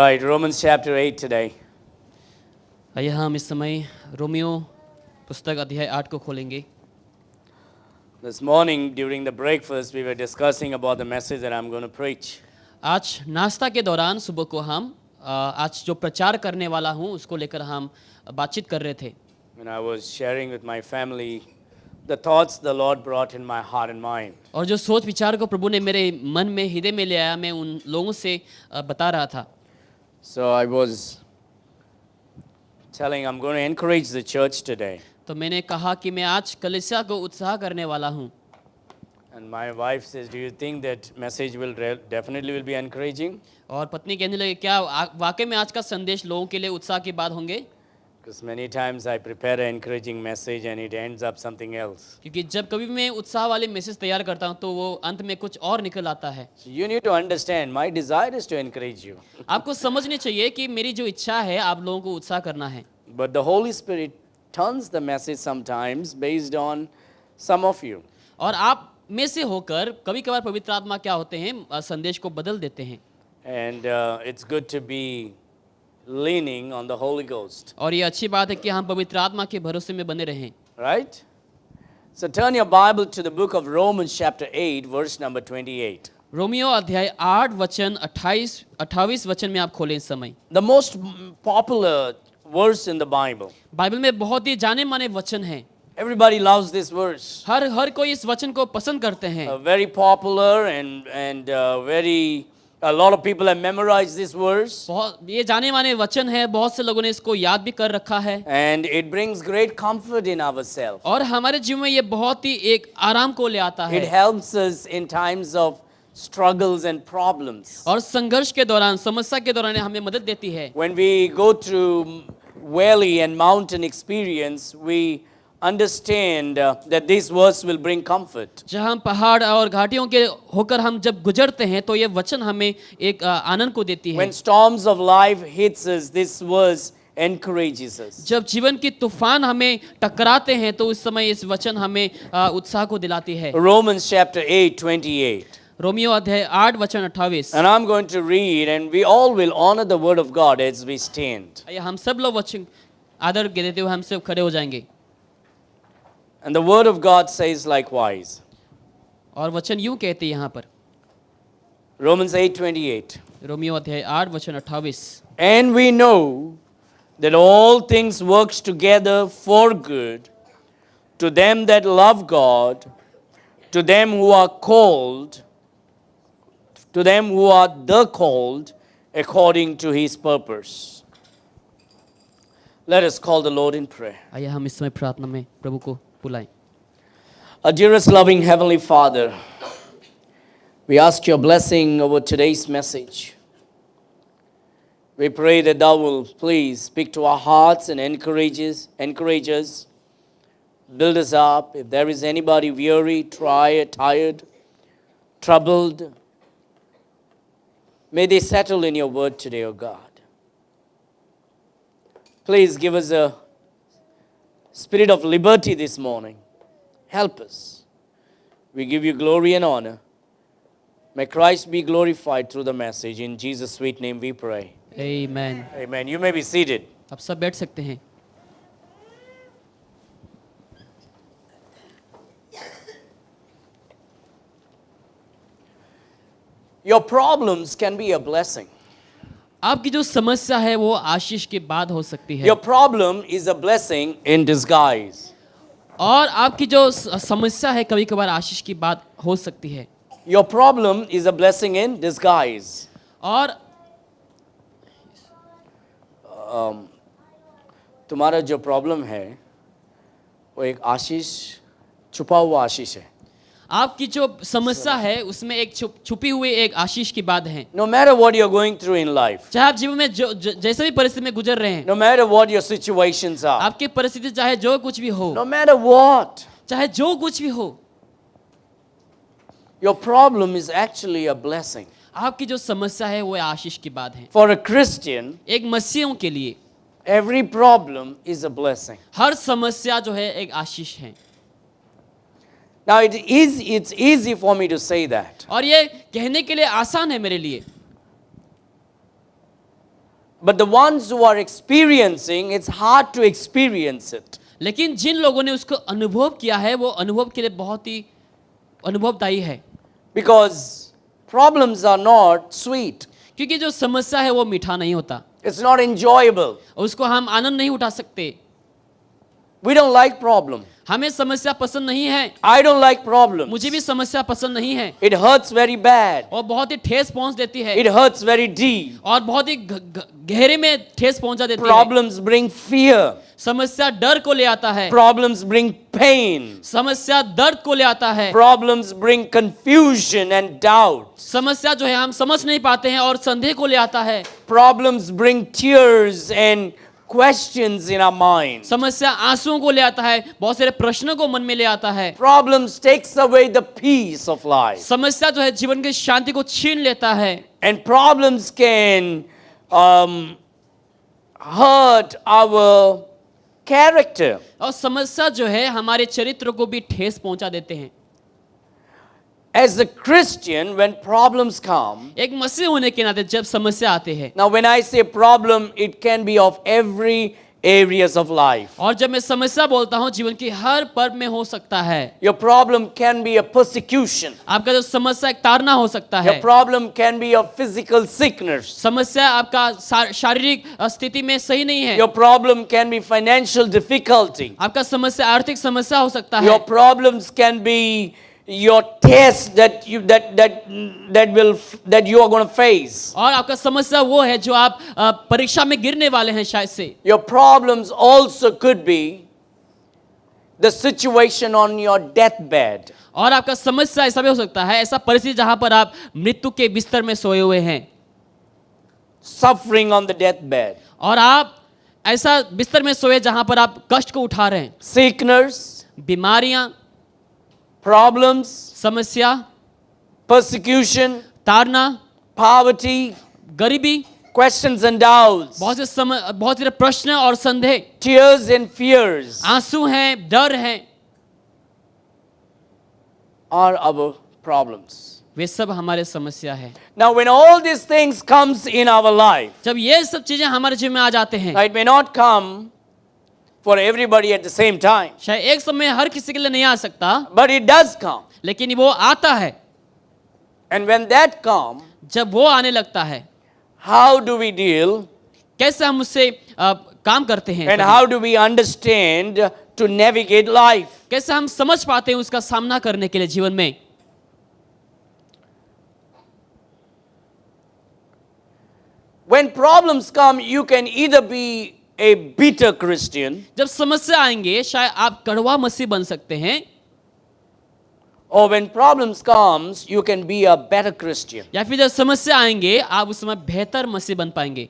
right, Romans chapter 8 today. आइए हम इस समय रोमियो पुस्तक अध्याय 8 को खोलेंगे। This morning during the breakfast, we were discussing about the message that I'm going to preach. आज नाश्ता के दौरान सुबह को हम आज जो प्रचार करने वाला हूँ उसको लेकर हम बातचीत कर रहे थे। When I was sharing with my family the thoughts the Lord brought in my heart and mind. और जो सोच विचार को प्रभु ने मेरे मन में हृदय में ले आया, मैं उन लोगों से बता रहा था। So I was telling I'm going to encourage the church today. तो मैंने कहा कि मैं आज कलीसिया को उत्साह करने वाला हूँ। And my wife says, do you think that message will definitely will be encouraging? और पत्नी कहने लगी, क्या वाकई में आज का संदेश लोगों के लिए उत्साह की बात होंगे? Because many times I prepare an encouraging message and it ends up something else. क्योंकि जब कभी मैं उत्साह वाले मैसेज तैयार करता हूँ तो वो अंत में कुछ और निकल आता है। So you need to understand, my desire is to encourage you. आपको समझने चाहिए कि मेरी जो इच्छा है आप लोगों को उत्साह करना है। But the Holy Spirit turns the message sometimes based on some of you. और आप में से होकर कभी कभार पवित्र आत्मा क्या होते हैं संदेश को बदल देते हैं। And it's good to be leaning on the Holy Ghost. और ये अच्छी बात है कि हम पवित्र आत्मा के भरोसे में बने रहें। Right? So turn your Bible to the book of Romans chapter 8 verse number 28. Romeo अध्याय 8 वचन 28 वचन में आप खोलें इस समय। The most popular verse in the Bible. Bible में बहुत ही जाने माने वचन हैं। Everybody loves this verse. हर कोई इस वचन को पसंद करते हैं। Very popular and very a lot of people have memorized this verse. बहुत ये जाने माने वचन है, बहुत से लोगों ने इसको याद भी कर रखा है। And it brings great comfort in ourselves. और हमारे जीवन में ये बहुत ही एक आराम को ले आता It है। helps us in times of struggles and problems. और संघर्ष के दौरान, समस्या के दौरान हमें मदद देती है। When we go through valley and mountain experience, we understand that this verse will bring comfort. जहाँ हम पहाड़ और घाटियों के होकर हम जब गुजरते हैं तो ये वचन हमें एक आनंद को देती है। When storms of life hits us, this verse encourages us. जब जीवन की तूफान हमें टकराते हैं तो उस समय इस वचन हमें उत्साह को दिलाती है। Romans chapter 8:28. रोमियो अध्याय 8 वचन 28। And I'm going to read, and we all will honor the word of God as we stand. आइए हम सब लोग वचन आदर के देते हुए हम सब खड़े हो जाएंगे। And the word of God says likewise. और वचन यूं कहते हैं यहाँ पर। Romans 8:28. रोमियो अध्याय 8 वचन 28। And we know that all things works together for good to them that love God, to them who are called, to them who are the called according to his purpose. Let us call the Lord in prayer. आइए हम इस समय प्रार्थना में प्रभु को बुलाएं। Our dearest loving Heavenly Father, we ask your blessing over today's message. We pray that thou will please speak to our hearts and encourage us, build us up. If there is anybody weary, tired, troubled, may they settle in your word today, O God. Please give us a spirit of liberty this morning. Help us. We give you glory and honor. May Christ be glorified through the message. In Jesus' sweet name we pray. Amen। Amen. You may be seated. आप सब बैठ सकते हैं। Your problems can be a blessing. आपकी जो समस्या है वो आशीष के बाद हो सकती है। Your problem is a blessing in disguise. और आपकी जो समस्या है कभी कभार आशीष की बात हो सकती है। Your problem is a blessing in disguise. और तुम्हारा जो प्रॉब्लम है वो एक आशीष, छुपा हुआ आशीष है। आपकी जो समस्या है उसमें एक छुपी हुई एक आशीष की बात है। No matter what you're going through in life, चाहे आप जीवन में जैसे भी परिस्थिति में गुजर रहे हैं, no matter what your situations are, आपकी परिस्थिति चाहे जो कुछ भी हो, no matter what, चाहे जो कुछ भी हो, your problem is actually a blessing. आपकी जो समस्या है वो आशीष की बात है। For a Christian, एक मसीहियों के लिए every problem is a blessing. हर समस्या जो है एक आशीष है। Now it's easy for me to say that. और ये कहने के लिए आसान है मेरे लिए। But the ones who are experiencing, it's hard to experience it. लेकिन जिन लोगों ने उसको अनुभव किया है वो अनुभव के लिए बहुत ही अनुभवदायी है, Because problems are not sweet. क्योंकि जो समस्या है वो मीठा नहीं होता, It's not enjoyable. उसको हम आनंद नहीं उठा सकते। We don't like problem. हमें समस्या पसंद नहीं है, I don't like problems. मुझे भी समस्या पसंद नहीं है, It hurts very bad. और बहुत ही ठेस पहुंच देती है, It hurts very deep. और बहुत ही गहरे में ठेस पहुंचा देती है। Problems bring fear. समस्या डर को ले आता है, Problems bring pain. समस्या दर्द को ले आता है, Problems bring confusion and doubt. समस्या जो है हम समझ नहीं पाते हैं और संदेह को ले आता है, Problems bring tears and questions in our minds. समस्या आंसुओं को ले आता है, बहुत सारे प्रश्नों को मन में ले आता है। Problems takes away the peace of life. समस्या जो है जीवन की शांति को छीन लेता है, And problems can hurt our character. और समस्या जो है हमारे चरित्र को भी ठेस पहुंचा देते हैं। As a Christian, when problems come, एक मसीह होने के नाते जब समस्या आते हैं, now when I say problem, it can be of every areas of life. और जब मैं समस्या बोलता हूं जीवन की हर पर्व में हो सकता है। Your problem can be a persecution. आपका जो समस्या एक ताड़ना हो सकता है, Your problem can be a physical sickness. समस्या आपका शारीरिक स्थिति में सही नहीं है, Your problem can be financial difficulty. आपका समस्या आर्थिक समस्या हो सकता है, Your problems can be your test that you are going to face. और आपका समस्या वो है जो आप परीक्षा में गिरने वाले हैं शायद से। Your problems also could be the situation on your deathbed. और आपका समस्या ऐसा भी हो सकता है, ऐसा परिस्थिति जहां पर आप मृत्यु के बिस्तर में सोए हुए हैं, Suffering on the deathbed. और आप ऐसा बिस्तर में सोए जहां पर आप कष्ट को उठा रहे हैं, Sickness, बीमारियां, problems, समस्या, persecution, ताड़ना, poverty, गरीबी, questions and doubts, बहुत से प्रश्न और संदेह, tears and fears आंसू हैं, डर हैं, are our problems. वे सब हमारे समस्या है। Now when all these things comes in our life, जब ये सब चीजें हमारे जीवन में आ जाते हैं, it may not come for everybody at the same time, शायद एक समय हर किसी के लिए नहीं आ सकता, but it does come. लेकिन वो आता है। And when that comes, जब वो आने लगता है, how do we deal कैसे हम उससे काम करते हैं, and how do we understand to navigate life? कैसे हम समझ पाते हैं उसका सामना करने के लिए जीवन में। When problems come, you can either be a bitter Christian जब समस्या आएंगे शायद आप कड़वा मसीह बन सकते हैं, or when problems comes, you can be a better Christian. या फिर जब समस्या आएंगे आप उस समय बेहतर मसीह बन पाएंगे।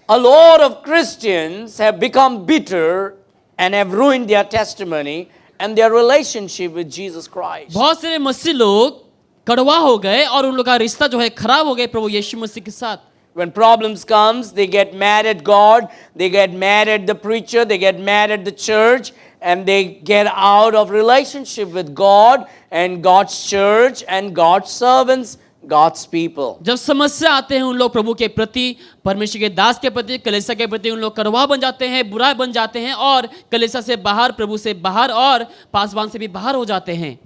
A lot of Christians have become bitter and have ruined their testimony and their relationship with Jesus Christ. बहुत सारे मसीह लोग कड़वा हो गए और उन लोगों का रिश्ता जो है खराब हो गए प्रभु यीशु मसीह के साथ। When problems comes, they get mad at God, they get mad at the preacher, they get mad at the church, and they get out of relationship with God and God's church and God's servants, God's people. जब समस्या आते हैं उन लोग प्रभु के प्रति, परमेश्वर के दास के प्रति, कलीसिया के प्रति उन लोग कड़वा बन जाते हैं, बुरा बन जाते हैं और कलीसिया से बाहर, प्रभु से बाहर और पासवान से भी बाहर हो जाते हैं।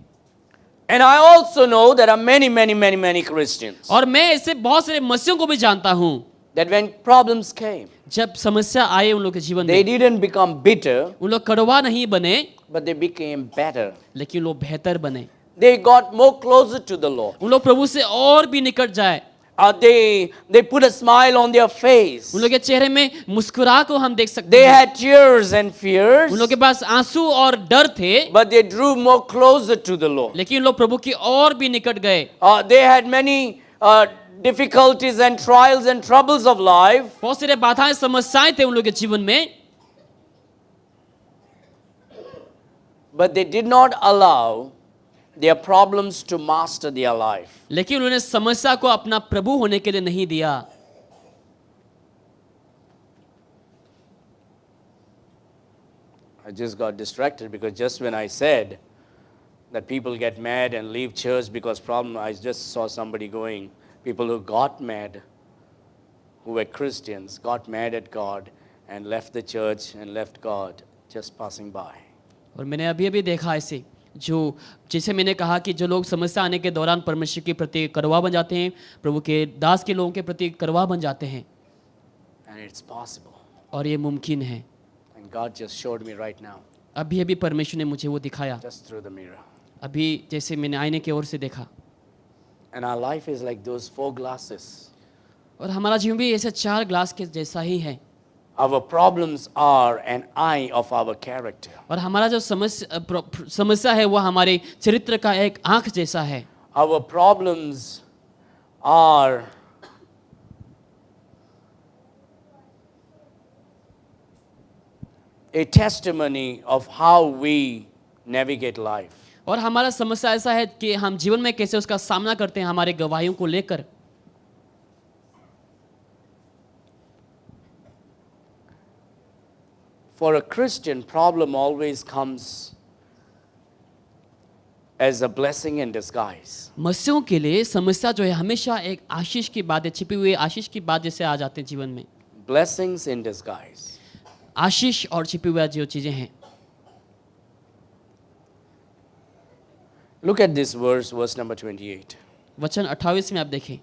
And I also know there are many Christians और मैं ऐसे बहुत सारे मसीहों को भी जानता हूँ that when problems came, जब समस्या आए उन लोग के जीवन they में, didn't become bitter, उन लोग कड़वा नहीं बने, but they became better. लेकिन लोग बेहतर बने, They got more closer to the Lord. उन लोग प्रभु से और भी निकट जाए, They put a smile on their face. उन लोग के चेहरे में मुस्कुरा को हम देख सकते They हैं। had tears and fears, उन लोग के पास आंसू और डर थे, but they drew more closer to the Lord. लेकिन लोग प्रभु की और भी निकट गए। They had many difficulties and trials and troubles of life, बहुत सारे बाधाएं समस्याएं थे उन लोग के जीवन में, but they did not allow their problems to master their life. लेकिन उन्होंने समस्या को अपना प्रभु होने के लिए नहीं दिया। I just got distracted because just when I said that people get mad and leave church because problem, I just saw somebody going, people who got mad who were Christians got mad at God and left the church and left God just passing by. और मैंने अभी अभी देखा ऐसे जो जैसे मैंने कहा कि जो लोग समस्या आने के दौरान परमेश्वर के प्रति कड़वा बन जाते हैं, प्रभु के दास के लोगों के प्रति कड़वा बन जाते हैं, And it's possible. और ये मुमकिन है। And God just showed me right now, अभी अभी परमेश्वर ने मुझे वो दिखाया, just through the mirror. अभी जैसे मैंने आईने की ओर से देखा। And our life is like those 4 glasses. और हमारा जीवन भी ऐसे 4 ग्लास के जैसा ही है। Our problems are an eye of our character. और हमारा जो समस्या है वो हमारे चरित्र का एक आंख जैसा है। Our problems are a testimony of how we navigate life. और हमारा समस्या ऐसा है कि हम जीवन में कैसे उसका सामना करते हैं, हमारे गवाहियों को लेकर। For a Christian, problem always comes as a blessing in disguise. मसीहों के लिए समस्या जो है हमेशा एक आशीष की बात है, छिपी हुई आशीष की बात जैसे आ जाते हैं जीवन में। Blessings in disguise. आशीष और छिपी हुई जो चीजें हैं। Look at this verse number 28. वचन 28 में आप देखें।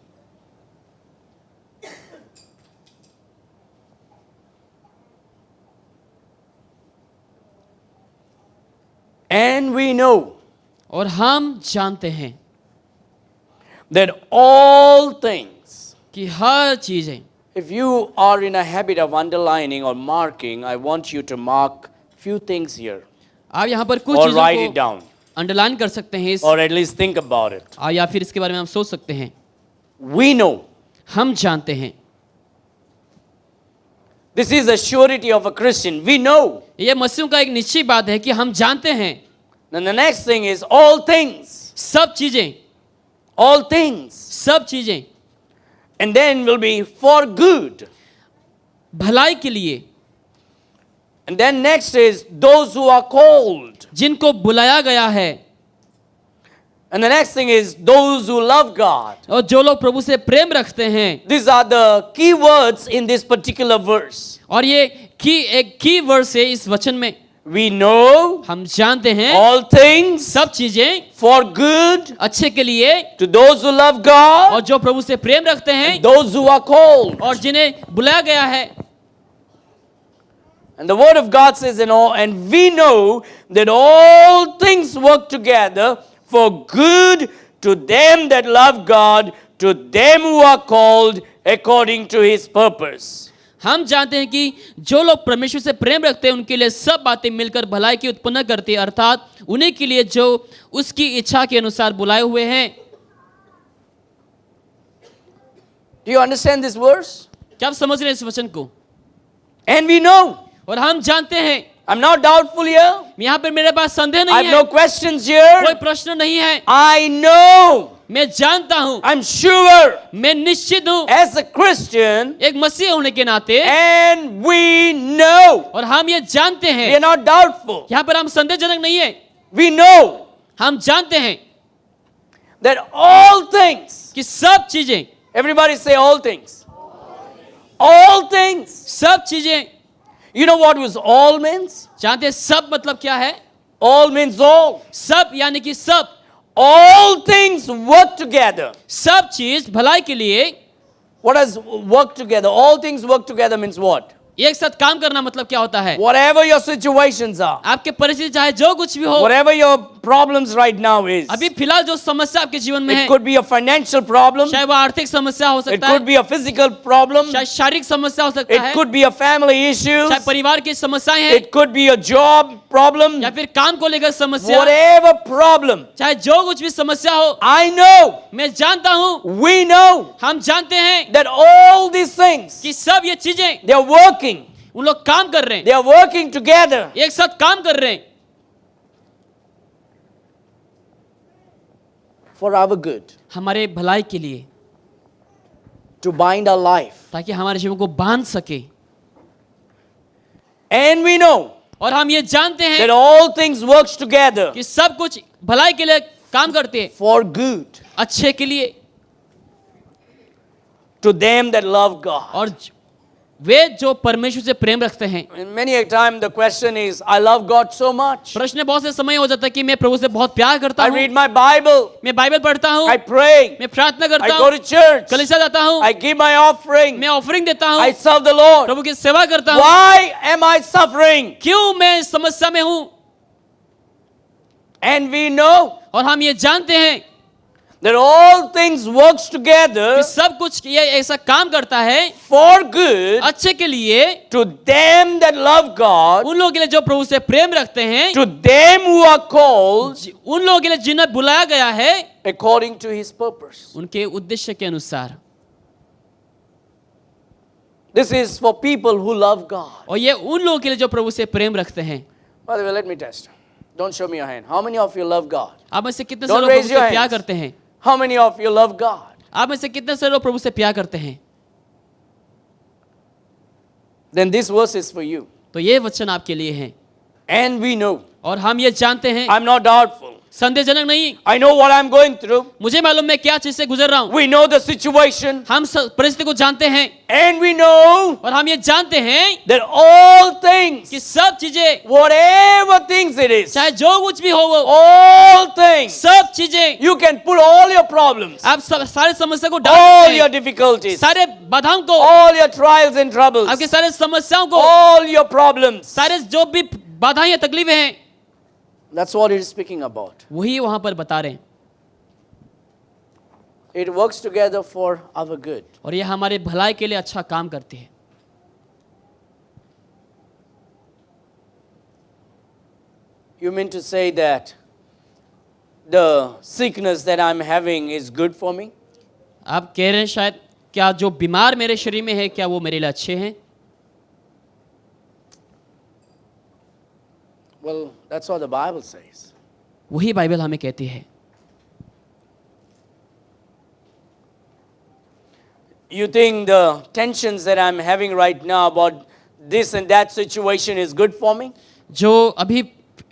And we know और हम जानते हैं that all things, कि हर चीजें, if you are in a habit of underlining or marking, I want you to mark few things here आप यहाँ पर कुछ or write चीजों it down को अंडरलाइन कर सकते हैं or at least think about it. या फिर इसके बारे में हम सोच सकते हैं। We know. हम जानते हैं। This is a surety of a Christian. We know. ये मसीहों का एक निश्चित बात है कि हम जानते हैं। Then the next thing is all things. सब चीजें, All things. सब चीजें And then will be for good. भलाई के लिए, And then next is those who are called. जिनको बुलाया गया है, And the next thing is those who love God. और जो लोग प्रभु से प्रेम रखते हैं। These are the key words in this particular verse. और ये एक की वर्स है इस वचन में। We know हम जानते हैं all things सब चीजें for good अच्छे के लिए, to those who love God, और जो प्रभु से प्रेम रखते हैं, those who are called. और जिन्हें बुलाया गया है। And the word of God says, and we know that all things work together for good to them that love God, to them who are called according to his purpose. हम जानते हैं कि जो लोग परमेश्वर से प्रेम रखते हैं उनके लिए सब बातें मिलकर भलाई की उत्पन्न करती है, अर्थात उन्हीं के लिए जो उसकी इच्छा के अनुसार बुलाए हुए हैं। Do you understand this verse? क्या आप समझ रहे हैं इस वचन को? And we know. और हम जानते हैं। I'm not doubtful here. यहाँ पर मेरे पास संदेह I नहीं have है, no questions here. कोई प्रश्न नहीं है। I know. मैं जानता हूँ, I'm sure. मैं निश्चित हूँ, As a Christian, एक मसीह होने के नाते, and we know. और हम ये जानते We हैं। are not doubtful. यहाँ पर हम संदेहजनक नहीं है, We know हम जानते हैं that all things, कि सब चीजें, everybody say all things. All things. सब चीजें, You know what was all means? जानते हैं सब मतलब क्या है? All means all. सब यानी कि सब, All things work together. सब चीज भलाई के लिए। What does work together? All things work together means what? एक साथ काम करना मतलब क्या होता है? Whatever your situations are, आपके परिस्थिति चाहे जो कुछ भी हो, whatever your problems right now is, अभी फिलहाल जो समस्या आपके जीवन में है, it could be a financial problem, चाहे वो आर्थिक समस्या हो it सकता could है, be a physical problem, चाहे शारीरिक समस्या हो सकता it है, could be a family issue, चाहे परिवार की समस्याएं हैं, it could be a job problem, या फिर काम को लेकर समस्या, whatever problem. चाहे जो कुछ भी समस्या हो, I know, मैं जानता हूँ, we know हम जानते हैं that all these things, कि सब ये चीजें, they are working, उन लोग काम कर रहे हैं, they are working together एक साथ काम कर रहे हैं for our good, हमारे भलाई के लिए, to bind our life. ताकि हमारे जीवन को बांध सके। And we know और हम ये जानते that हैं all things works together कि सब कुछ भलाई के लिए काम करते हैं, for good अच्छे के लिए, to them that love God. और वे जो परमेश्वर से प्रेम रखते हैं। And many a time the question is, I love God so much. प्रश्न बहुत से समय हो जाता है कि मैं प्रभु से बहुत प्यार करता I हूँ, read my Bible. मैं बाइबल पढ़ता हूँ, I pray. मैं प्रार्थना I करता go हूँ, to church. कलीसिया जाता हूँ, I give my offering. मैं ऑफरिंग देता I हूँ, serve the Lord. प्रभु की सेवा करता हूँ। Why am I suffering? क्यों मैं समस्या में हूँ? And we know और हम ये जानते हैं that all things works together कि सब कुछ ये ऐसा काम करता है for good अच्छे के लिए, to them that love God, उन लोगों के लिए जो प्रभु से प्रेम रखते हैं, to them who are called उन लोगों के लिए जिन्हें बुलाया गया है according to his purpose. उनके उद्देश्य के अनुसार। This is for people who love God. और ये उन लोगों के लिए जो प्रभु से प्रेम रखते हैं। By the way, let me test. Don't show me your hand. How many of you love God? आप में से कितने से Don't लोग raise प्रभु से your प्यार hands. करते हैं? How many of you love God? आप में से कितने से लोग प्रभु से प्यार करते हैं? Then this verse is for you. तो ये वचन आपके लिए है। And we know. और हम ये जानते हैं, I'm not doubtful. संदेहजनक नहीं, I know what I'm going through. मुझे मालूम मैं क्या चीज से गुजर रहा हूँ। We know the situation. हम परिस्थिति को जानते हैं And we know और हम ये जानते हैं that all things, कि सब चीजें, whatever things it is, चाहे जो कुछ भी हो वो, all things, सब चीजें you can put all your problems, आप सारे समस्या को डाल all सकते your हैं, difficulties, सारे बाधाओं को, all your trials and troubles, आपके सारे समस्याओं को, all your problems. सारे जो भी बाधाएं या तकलीफें हैं, That's what it is speaking about. वही वहां पर बता रहे हैं। It works together for our good. और ये हमारे भलाई के लिए अच्छा काम करती है। You mean to say that the sickness that I'm having is good for me? आप कह रहे हैं शायद क्या जो बीमार मेरे शरीर में है क्या वो मेरे लिए अच्छे हैं? Well, that's what the Bible says. वही बाइबल हमें कहती है। You think the tensions that I'm having right now about this and that situation is good for me? जो अभी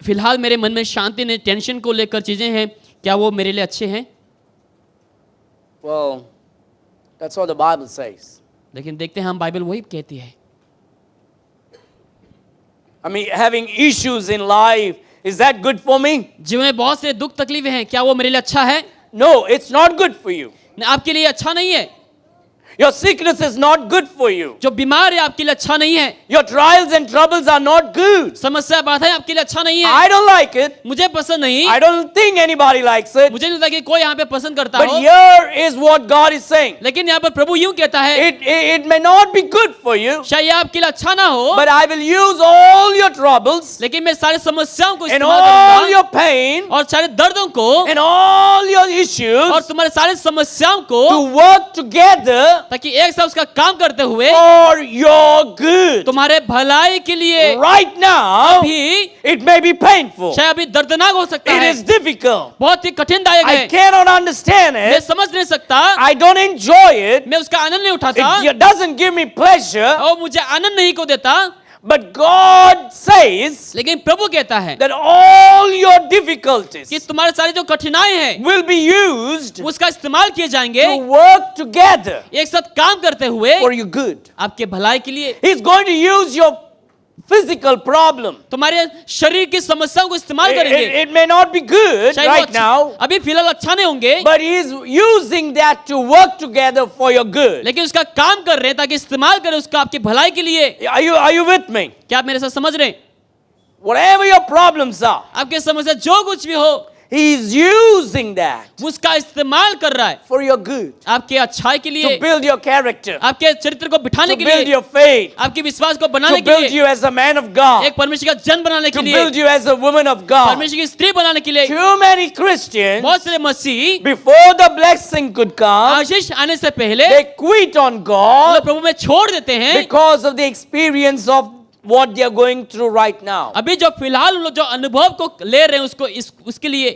फिलहाल मेरे मन में शांति ने टेंशन को लेकर चीजें हैं क्या वो मेरे लिए अच्छे हैं? Well, that's what the Bible says. लेकिन देखते हैं हम बाइबल वही कहती है। I mean, having issues in life, is that good for me? जीवन में बहुत से दुख तकलीफें हैं क्या वो मेरे लिए अच्छा है? No, it's not good for you. आपके लिए अच्छा नहीं है। Your sickness is not good for you. जो बीमार है आपके लिए अच्छा नहीं है। Your trials and troubles are not good. समस्या बाधाएं आपके लिए अच्छा नहीं है। I don't like it. मुझे पसंद नहीं। I don't think anybody likes it. मुझे नहीं लगता कि कोई यहाँ पे पसंद करता But हो। here is what God is saying. लेकिन यहाँ पर प्रभु यूं कहता है, It may not be good for you, शायद ये आपके लिए अच्छा ना हो, but I will use all your troubles लेकिन मैं सारे समस्याओं को and इस्तेमाल all करूंगा your pain और सारे दर्दों को and all your और issues तुम्हारे सारे समस्याओं को to work together ताकि एक साथ उसका काम करते हुए for your good. तुम्हारे भलाई के लिए Right now, भी it may be painful. शायद अभी दर्दनाक हो सकता It है, is difficult. बहुत ही कठिनदायक I है, cannot understand मैं it. समझ नहीं सकता, I don't enjoy it. मैं उसका आनंद नहीं उठाता It doesn't give me pleasure. और मुझे आनंद नहीं को देता। But God says लेकिन प्रभु कहता है that all your difficulties कि तुम्हारे सारे जो कठिनाई हैं will be used उसका इस्तेमाल किए जाएंगे to work together एक साथ काम करते हुए for your good. आपके भलाई के लिए। He's going to use your physical problem. तुम्हारे शरीर की समस्याओं को इस्तेमाल करेंगे। It may not be good शायद वो right now, अभी फिलहाल अच्छा नहीं होंगे, but He's using that to work together for your good. लेकिन उसका काम कर रहे हैं ताकि इस्तेमाल करें उसका आपकी भलाई के लिए। Are you with me? क्या आप मेरे साथ समझ रहे हैं? Whatever your problems are, आपके समस्या जो कुछ भी हो He is using that उसका इस्तेमाल कर रहा है for your good, आपके अच्छाई के to लिए, build your character, आपके चरित्र को बिठाने to के build लिए, your faith, आपके विश्वास को to बनाने के build लिए, you as a man of God, एक परमेश्वर का जन बनाने के to लिए, build you as a woman of God. परमेश्वर की स्त्री बनाने के लिए। Too many Christians, बहुत सारे मसीह before the blessing could come, आशीष आने से पहले they quit on वो God प्रभु में छोड़ देते हैं because of the experience of what they are going through right now. अभी जो फिलहाल उन लोग जो अनुभव को ले रहे हैं उसको उसके लिए।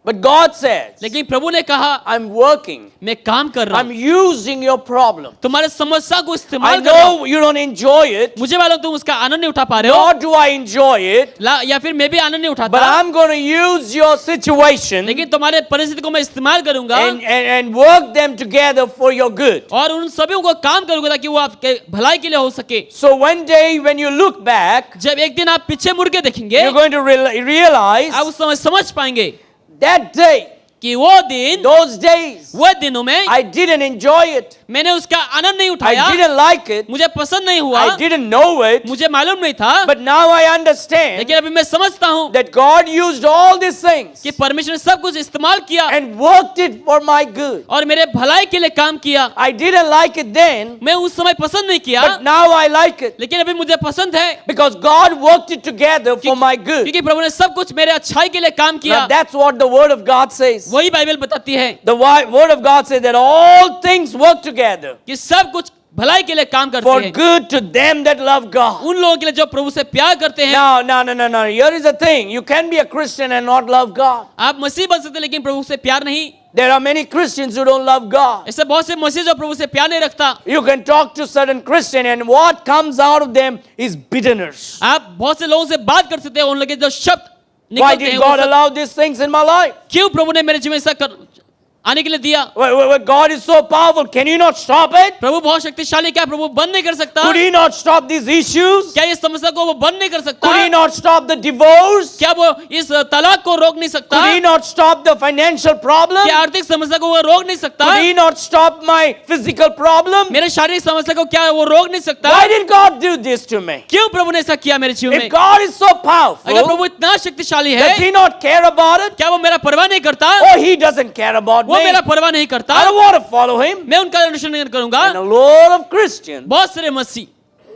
But God says, लेकिन प्रभु ने कहा I'm working. मैं काम कर रहा I'm हूँ, using your problem. तुम्हारे समस्या को I इस्तेमाल कर रहा हूँ। know you don't enjoy it, मुझे मालूम तुम उसका आनंद नहीं उठा पा रहे हो, nor do I enjoy it, या फिर मैं भी आनंद नहीं but उठाता, I'm going to use your situation लेकिन तुम्हारे परिस्थिति को मैं इस्तेमाल करूंगा and work them together for your good. और उन सभी को काम करूंगा ताकि वो आपके भलाई के लिए हो सके। So one day when you look back, जब एक दिन आप पीछे मुड़ के देखेंगे, you're going to realize आप उस समय समझ पाएंगे that day, कि वो दिन, those days, वो दिनों में I didn't enjoy it. मैंने उसका आनंद नहीं I उठाया, didn't like it. मुझे पसंद नहीं हुआ, I didn't know it. मुझे मालूम नहीं था, But now I understand लेकिन अभी मैं समझता हूँ that God used all these things कि परमेश्वर ने सब कुछ इस्तेमाल किया and worked it for my good. और मेरे भलाई के लिए काम किया। I didn't like it then, मैं उस समय पसंद नहीं किया, but now I like it लेकिन अभी मुझे पसंद है because God worked it together for my good. क्योंकि प्रभु ने सब कुछ मेरे अच्छाई के लिए काम किया। Now that's what the Word of God says. वही बाइबल बताती है The Word of God says that all things work together कि सब कुछ भलाई के लिए काम करते for हैं, good to them that love God. उन लोगों के लिए जो प्रभु से प्यार करते हैं। No. Here is the thing. You can be a Christian and not love God. आप मसीह बन सकते हैं लेकिन प्रभु से प्यार नहीं। There are many Christians who don't love God. ऐसे बहुत से मसीह जो प्रभु से प्यार नहीं रखता। You can talk to certain Christian and what comes out of them is bitterness. आप बहुत से लोगों से बात कर सकते हैं, उन लोगों के जो शब्द Why निकलते हैं did वो God सब allow these things in my life? क्यों प्रभु ने मेरे जीवन में ऐसा आने के लिए दिया। God is so powerful. Can you not stop it? प्रभु बहुत शक्तिशाली, क्या प्रभु बंद नहीं कर सकता? Could he not stop these issues? क्या इस समस्या को वो बंद नहीं कर सकता? Could he not stop the divorce? क्या वो इस तलाक को रोक नहीं सकता? Could he not stop the financial problem? क्या आर्थिक समस्या को वो रोक नहीं सकता? Could he not stop my physical problem? मेरे शारीरिक समस्या को क्या वो रोक नहीं सकता? Why did God do this to me? क्यों प्रभु ने ऐसा किया मेरे जीवन If में? God is so अगर powerful, प्रभु इतना शक्तिशाली does है, he not care about it? क्या वो मेरा परवाह नहीं करता? Oh, he doesn't care about वो me. मेरा परवाह नहीं करता। I don't want to follow him. मैं उनका अनुसरण नहीं करूंगा। And a lot of Christians बहुत सारे मसीह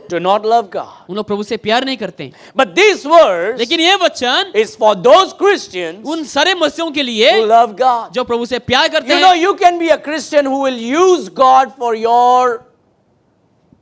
do not love God. उन लोग प्रभु से प्यार नहीं करते, But this verse लेकिन ये वचन is for those Christians उन सारे मसीहों के लिए who love God. जो प्रभु से प्यार करते You know, हैं। you can be a Christian who will use God for your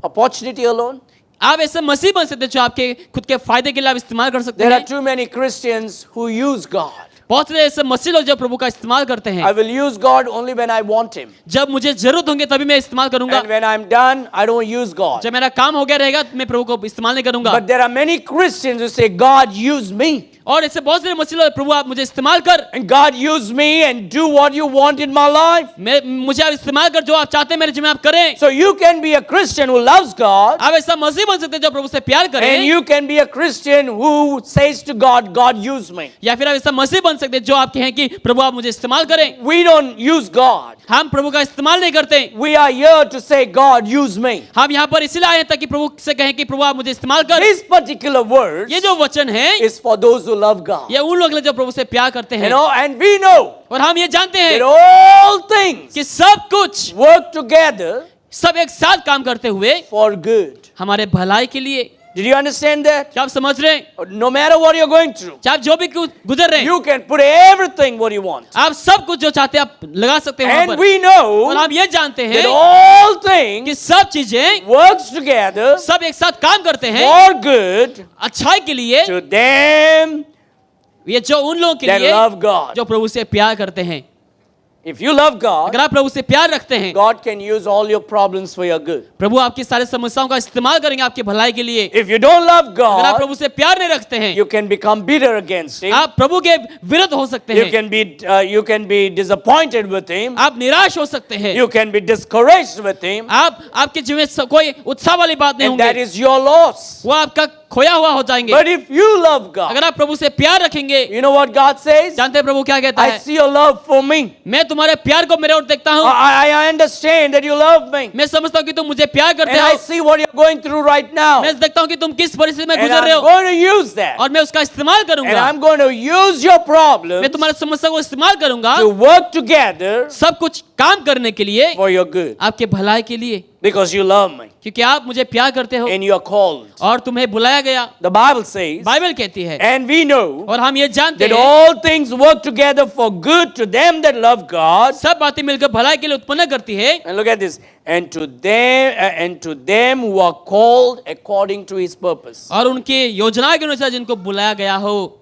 opportunity alone. आप ऐसे मसीह बन सकते हैं जो आपके खुद के फायदे के लिए आप इस्तेमाल कर सकते There are हैं। too many Christians who use God. बहुत से ऐसे मसीह लोग जो प्रभु का इस्तेमाल करते I हैं। will use God only when I want Him. जब मुझे जरूरत होंगे तभी मैं इस्तेमाल करूंगा, And when I'm done, I don't use God. जब मेरा काम हो गया रहेगा मैं प्रभु को इस्तेमाल नहीं करूंगा। But there are many Christians who say, God, use me. और ऐसे बहुत सारे मसीह लोग, प्रभु आप मुझे इस्तेमाल कर, And God, use me and do what you want in my life. मुझे आप इस्तेमाल कर, जो आप चाहते हैं मेरे जीवन में आप करें। So you can be a Christian who loves God. आप ऐसा मसीह बन सकते हैं जो प्रभु से प्यार And करें, you can be a Christian who says to God, God, use me. या फिर आप ऐसा मसीह बन सकते हैं जो आप कहें कि प्रभु आप मुझे इस्तेमाल करें। We don't use God. हम प्रभु का इस्तेमाल नहीं करते, We are here to say, God, use me. हम यहाँ पर इसलिए आए हैं ताकि प्रभु से कहें कि प्रभु आप मुझे इस्तेमाल कर। This particular verse ये जो वचन है is for those who love God. ये उन लोग हैं जो प्रभु से प्यार करते You हैं, know, and we know और हम ये जानते that हैं all things कि सब कुछ work together सब एक साथ काम करते हुए for good. हमारे भलाई के लिए। Did you understand that? क्या आप समझ रहे हैं? No matter what you're going through, चाहे आप जो भी गुजर रहे हैं, you can put everything what you want. आप सब कुछ जो चाहते हैं आप लगा सकते हैं वहाँ And पर। we और know हम ये जानते that हैं all कि things सब चीजें works together सब एक साथ काम करते हैं for good अच्छाई के लिए, to them ये जो उन लोगों के that लिए love God. जो प्रभु से प्यार करते हैं। If you love God, अगर आप प्रभु से प्यार रखते हैं, God can use all your problems for your good. प्रभु आपकी सारी समस्याओं का इस्तेमाल करेंगे आपके भलाई के लिए। If you don't love अगर आप God, प्रभु से प्यार नहीं रखते हैं, you can become bitter against Him. आप प्रभु के विरुद्ध हो सकते You हैं, can be disappointed with Him. आप निराश हो सकते हैं, You can be discouraged with Him. आपके जीवन में कोई उत्साह वाली बात नहीं And that होंगी, is your loss. वो आपका खोया हुआ हो जाएंगे। But if you love God, अगर आप प्रभु से प्यार रखेंगे, you know what God says? जानते हैं प्रभु क्या कहता I है? see your love for me. मैं तुम्हारे प्यार को मेरे ओर देखता हूँ, I understand that you love me. मैं समझता हूँ कि तुम मुझे प्यार करते And I हो, see what you're going through right now. मैं देखता हूँ कि तुम किस परिस्थिति में And गुजर रहे I'm हो going to use that. और मैं उसका इस्तेमाल And करूंगा। I'm going to use your problems मैं तुम्हारे समस्या को इस्तेमाल करूंगा to work together सब कुछ काम करने के लिए, for your good. आपके भलाई के लिए, Because you love me. क्योंकि आप मुझे प्यार करते हो And you are called. और तुम्हें बुलाया गया। The Bible says, बाइबल कहती है and we know और हम ये जानते that हैं all things work together for good to them that love God. सब बातें मिलकर भलाई के लिए उत्पन्न करती है, And look at this. And to them who are called according to His purpose. और उनके योजना के अनुसार जिनको बुलाया गया हो।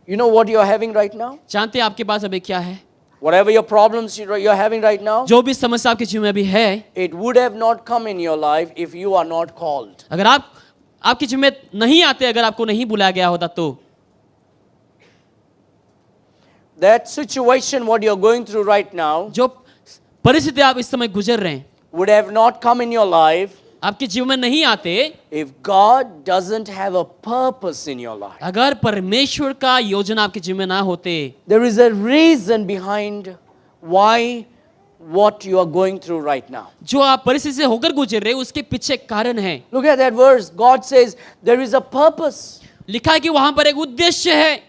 You know what you are having right now? जानते हैं आपके पास अभी क्या है? Whatever your problems you are having right now, जो भी समस्या आपके जीवन में अभी है, it would have not come in your life if you are not called. अगर आपके जीवन में नहीं आते, अगर आपको नहीं बुलाया गया होता तो That situation what you are going through right now जो परिस्थिति आप इस समय गुजर रहे हैं would have not come in your life आपके जीवन में नहीं आते if God doesn't have a purpose in your life. अगर परमेश्वर का योजना आपके जीवन में ना होते. There is a reason behind why what you are going through right now. जो आप परिस्थिति से होकर गुजर रहे हैं उसके पीछे कारण है. Look at that verse. God says there is a purpose. लिखा है कि वहां पर एक उद्देश्य है.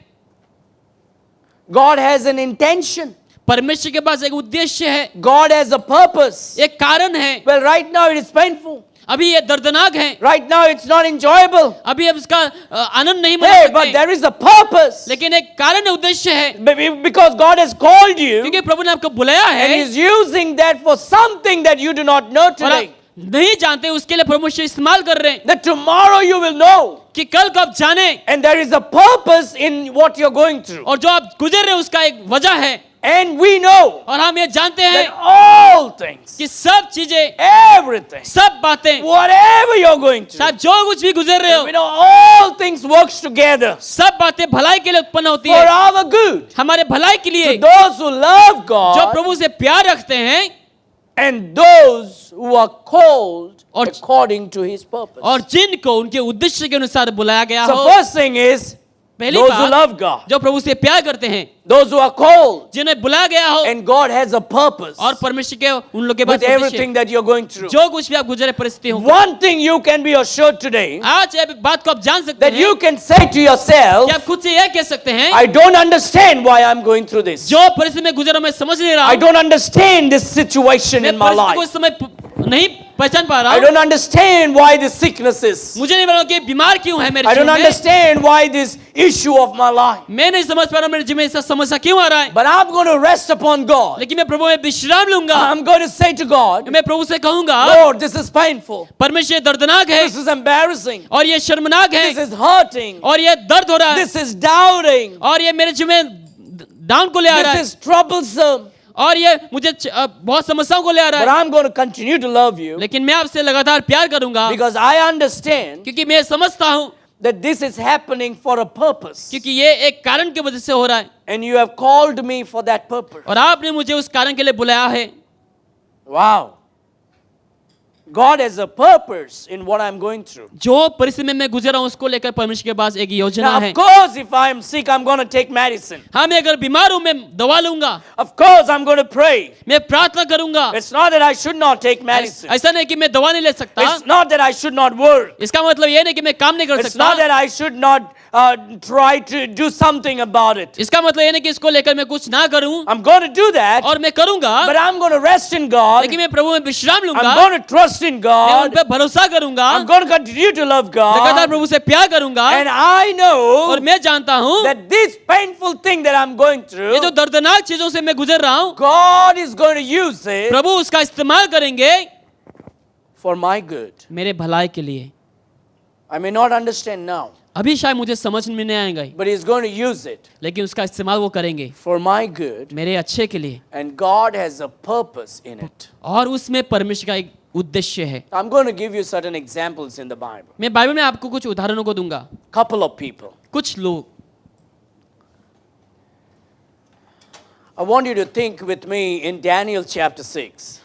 God has an intention. परमेश्वर के पास एक उद्देश्य है. God has a purpose. एक कारण है. Well, right now it is painful. अभी ये दर्दनाक है. Right now it's not enjoyable. अभी अब इसका आनंद नहीं मना Hey, सकते. but there is a purpose. लेकिन एक कारण है, उद्देश्य है. Because God has called you क्योंकि प्रभु ने आपको बुलाया and है He's using that for something that you do not know और today. आप नहीं जानते उसके लिए परमेश्वर इस्तेमाल कर रहे हैं That tomorrow you will know. कि कल को आप जाने. And there is a purpose in what you're going through. और जो आप गुजर रहे हैं उसका एक वजह है. And we know और हम ये जानते हैं that all things, कि सब चीजें, everything, सब बातें, whatever you're going through, चाहे जो कुछ भी गुजर रहे हो, we know all things works together सब बातें भलाई के लिए उत्पन्न होती for है. our good. हमारे भलाई के लिए. To those who love जो God प्रभु से प्यार रखते हैं and those who are called और- according to His purpose. और जिनको उनके उद्देश्य के अनुसार बुलाया गया So हो. first thing is पहली those who बात, love God, जो प्रभु से प्यार करते हैं, those who are called, जिन्हें बुलाया गया हो and God has a purpose और परमेश्वर के उन लोगों के with पास everything उद्देश्य, that you're going through. जो कुछ भी आप गुजरे परिस्थिति हो. One thing you can be assured today आज ये बात को आप जान सकते that हैं you can say to yourself, कि आप खुद से यह कह सकते हैं, I don't understand why I'm going through this. जो परिस्थिति में गुजर रहा हूं, मैं समझ नहीं रहा I हूं. don't understand this situation मैं in my परिस्थिति को life. इस समय नहीं पहचान पा रहा I हूं. don't understand why this sickness is. मुझे नहीं मालूम कि बीमार क्यों है मेरे I don't जीवन में. understand why this issue of my life. मैं नहीं समझ पा रहा हूं मेरे जीवन में ऐसा समस्या क्यों आ रहा है. But I'm going to rest upon God. लेकिन मैं प्रभु में विश्राम लूंगा. I'm going to say to God, मैं प्रभु से कहूंगा, Lord, this is painful. परमेश्वर ये दर्दनाक है This is embarrassing. और ये शर्मनाक है This is hurting. और ये दर्द हो रहा है This is doubting. और ये मेरे जीवन में डाउन को ले आ रहा This है is troublesome. और ये मुझे बहुत समस्याओं को ले आ रहा But है. I'm going to continue to love you लेकिन मैं आपसे लगातार प्यार करूंगा because I understand क्योंकि मैं समझता हूं that this is happening for a purpose. क्योंकि ये एक कारण की वजह से हो रहा है And you have called me for that purpose. और आपने मुझे उस कारण के लिए बुलाया है. Wow. God has a purpose in what I'm going through. जो परिस्थिति में मैं गुजर रहा हूं उसको लेकर परमेश्वर के पास एक योजना Now, है. of course, if I'm sick, I'm going to take medicine. हाँ, मैं अगर बीमार हूं मैं दवा लूंगा. Of course, I'm going to pray. मैं प्रार्थना करूंगा. It's not that I should not take medicine. ऐसा नहीं कि मैं दवा नहीं ले सकता. It's not that I should not work. इसका मतलब ये नहीं कि मैं काम नहीं कर It's not सकता. that I should not try to do something about it. इसका मतलब ये नहीं कि इसको लेकर मैं कुछ ना करूं I'm going to do that, और मैं करूंगा. but I'm going to rest in God. लेकिन मैं प्रभु में विश्राम लूंगा. I'm going to trust in मैं उन God. पे भरोसा करूंगा. I'm going to continue to love लगातार God. प्रभु से प्यार करूंगा. And I और know मैं जानता हूं that this painful thing that I'm going through, ये जो दर्दनाक चीजों से मैं गुजर रहा हूं God is going to use it प्रभु उसका इस्तेमाल करेंगे for my good. मेरे भलाई के लिए. I may not understand now, अभी शायद मुझे समझ में नहीं आएगा but He's going to use it लेकिन उसका इस्तेमाल वो करेंगे for my good. मेरे अच्छे के लिए. And God has a purpose in it. और उसमें परमेश्वर का एक उद्देश्य है. I'm going to give you certain examples in the Bible. मैं बाइबल में आपको कुछ उदाहरणों को दूंगा. Couple of people. कुछ लोग. I want you to think with me in Daniel chapter 6.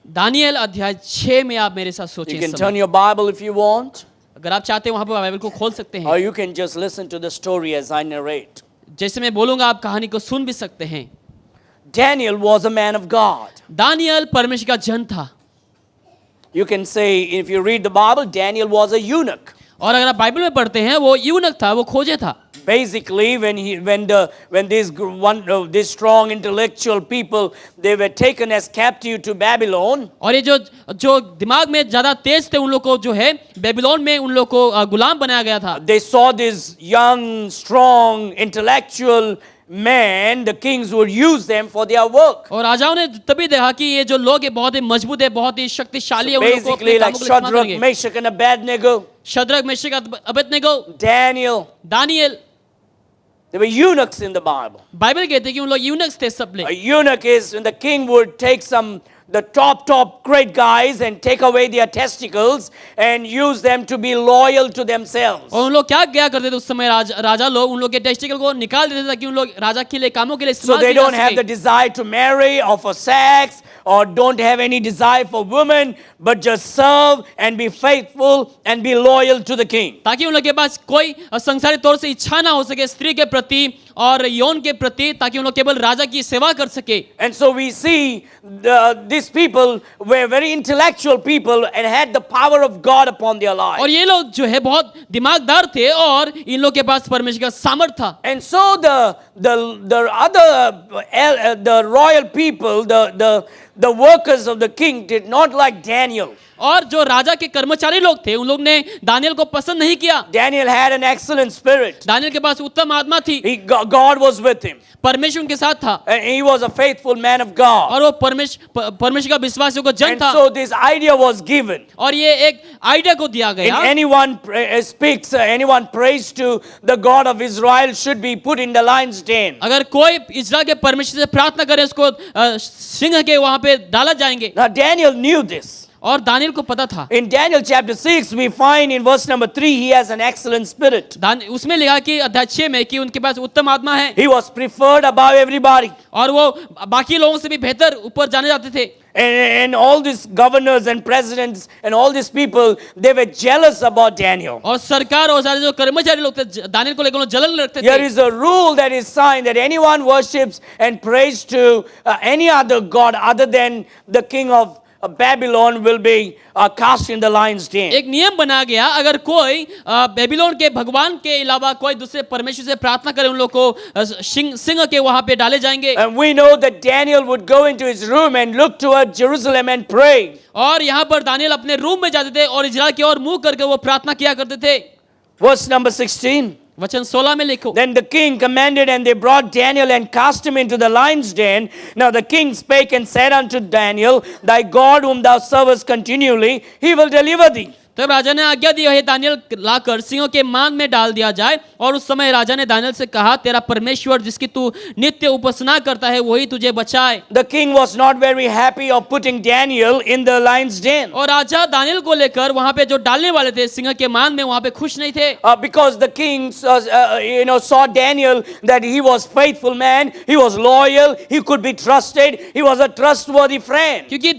Daniel अध्याय 6 में आप मेरे साथ सोचें. You इस can समय. turn your Bible if you want, अगर आप चाहते हैं वहां पर बाइबल को खोल सकते हैं. or you can just listen to the story as I narrate. जैसे मैं बोलूंगा आप कहानी को सुन भी सकते हैं. Daniel was a man of God. Daniel परमेश्वर का जन था. You can say, if you read the Bible, Daniel was a eunuch. और अगर आप बाइबल में पढ़ते हैं वो यूनक था, वो खोजे था. Basically, when these strong intellectual people, they were taken as captive to Babylon. और ये जो दिमाग में ज्यादा तेज थे उन लोग को जो है बेबीलोन में उन लोग को गुलाम बनाया गया था. They saw this young, strong, intellectual man, the kings would use them for their work. और राजाओं ने तभी देखा कि ये जो लोग है बहुत ही मजबूत है, बहुत ही शक्तिशाली है, उन लोगों को अपने Basically, like कामों के लिए इस्तेमाल Shadrach, करेंगे. Meshach, and Abednego, Shadrach, Meshach, Abednego, Daniel, Daniel, There were eunuchs in the Bible. Bible कहते हैं कि उन लोग यूनक्स थे सब A लोग। eunuch is when the king would take the top great guys and take away their testicles and use them to be loyal to themselves. और उन लोग क्या किया करते थे उस समय राजा लोग उन लोग के टेस्टिकल को निकाल देते थे ताकि उन लोग राजा के लिए कामों के लिए So इस्तेमाल they किया जा don't have the सके। desire to marry or for sex or don't have any desire for women, but just serve and be faithful and be loyal to the king. ताकि उन लोग के पास कोई संसारिक तौर से इच्छा ना हो सके स्त्री के प्रति और यौन के प्रति, ताकि उन लोग केवल राजा की सेवा कर सके। And so we see these people were very intellectual people and had the power of God upon their lives. और ये लोग जो है बहुत दिमागदार थे और इन लोग के पास परमेश्वर का सामर्थ था। And so the royal people, the workers of the king did not like Daniel. और जो राजा के कर्मचारी लोग थे उन लोग ने दानियल को पसंद नहीं किया। Daniel had an excellent spirit. Daniel के पास उत्तम आत्मा थी, God was with him. परमेश्वर उनके साथ था And he was a faithful man of God. और वो परमेश्वर का विश्वासियों को जन And था। so this idea was given. और ये एक आइडिया को दिया If गया, anyone anyone prays to the God of Israel should be put in the lion's den. अगर कोई इस्राएल के परमेश्वर से प्रार्थना करे उसको सिंह के वहां पे डाला जाएंगे। Now Daniel knew this. और दानियल को पता था। In Daniel chapter 6 we find in verse number 3 he has an excellent spirit. उसमें लिखा कि अध्याय 6 में कि उनके पास उत्तम आत्मा है He was preferred above everybody. और वो बाकी लोगों से भी बेहतर ऊपर जाने जाते थे। And all these governors and presidents and all these people, they were jealous about Daniel. और सरकार और सारे जो कर्मचारी लोग थे दानियल को लेकर वो जलन रखते There थे। is a rule that is signed that anyone worships and prays to any other god other than the king of Babylon will be cast in the lion's den. एक नियम बना गया, अगर कोई बेबीलोन के भगवान के अलावा कोई दूसरे परमेश्वर से प्रार्थना करे उन लोग को सिंह के वहां पे डाले जाएंगे। And we know that Daniel would go into his room and look toward Jerusalem and pray. और यहाँ पर दानियल अपने रूम में जाते थे और इजराइल की ओर मुंह करके वो प्रार्थना किया करते थे। Verse number 16. वचन 16 में लिखो, Then the king commanded, and they brought Daniel and cast him into the lion's den. Now the king spake and said unto Daniel, Thy God whom thou servest continually, he will deliver thee. तब राजा ने आज्ञा दी है Daniel लाकर सिंहों के मान में डाल दिया जाए। और उस समय राजा ने दानियल से कहा, तेरा परमेश्वर जिसकी तू नित्य उपासना करता है वही तुझे बचाए। The king was not very happy of putting Daniel in the lion's den. और राजा दानियल को लेकर वहां पे जो डालने वाले थे सिंह के मान में वहां पे खुश नहीं थे। Because the king saw Daniel that he was faithful man, he was loyal, he could be trusted, he was a trustworthy friend. क्योंकि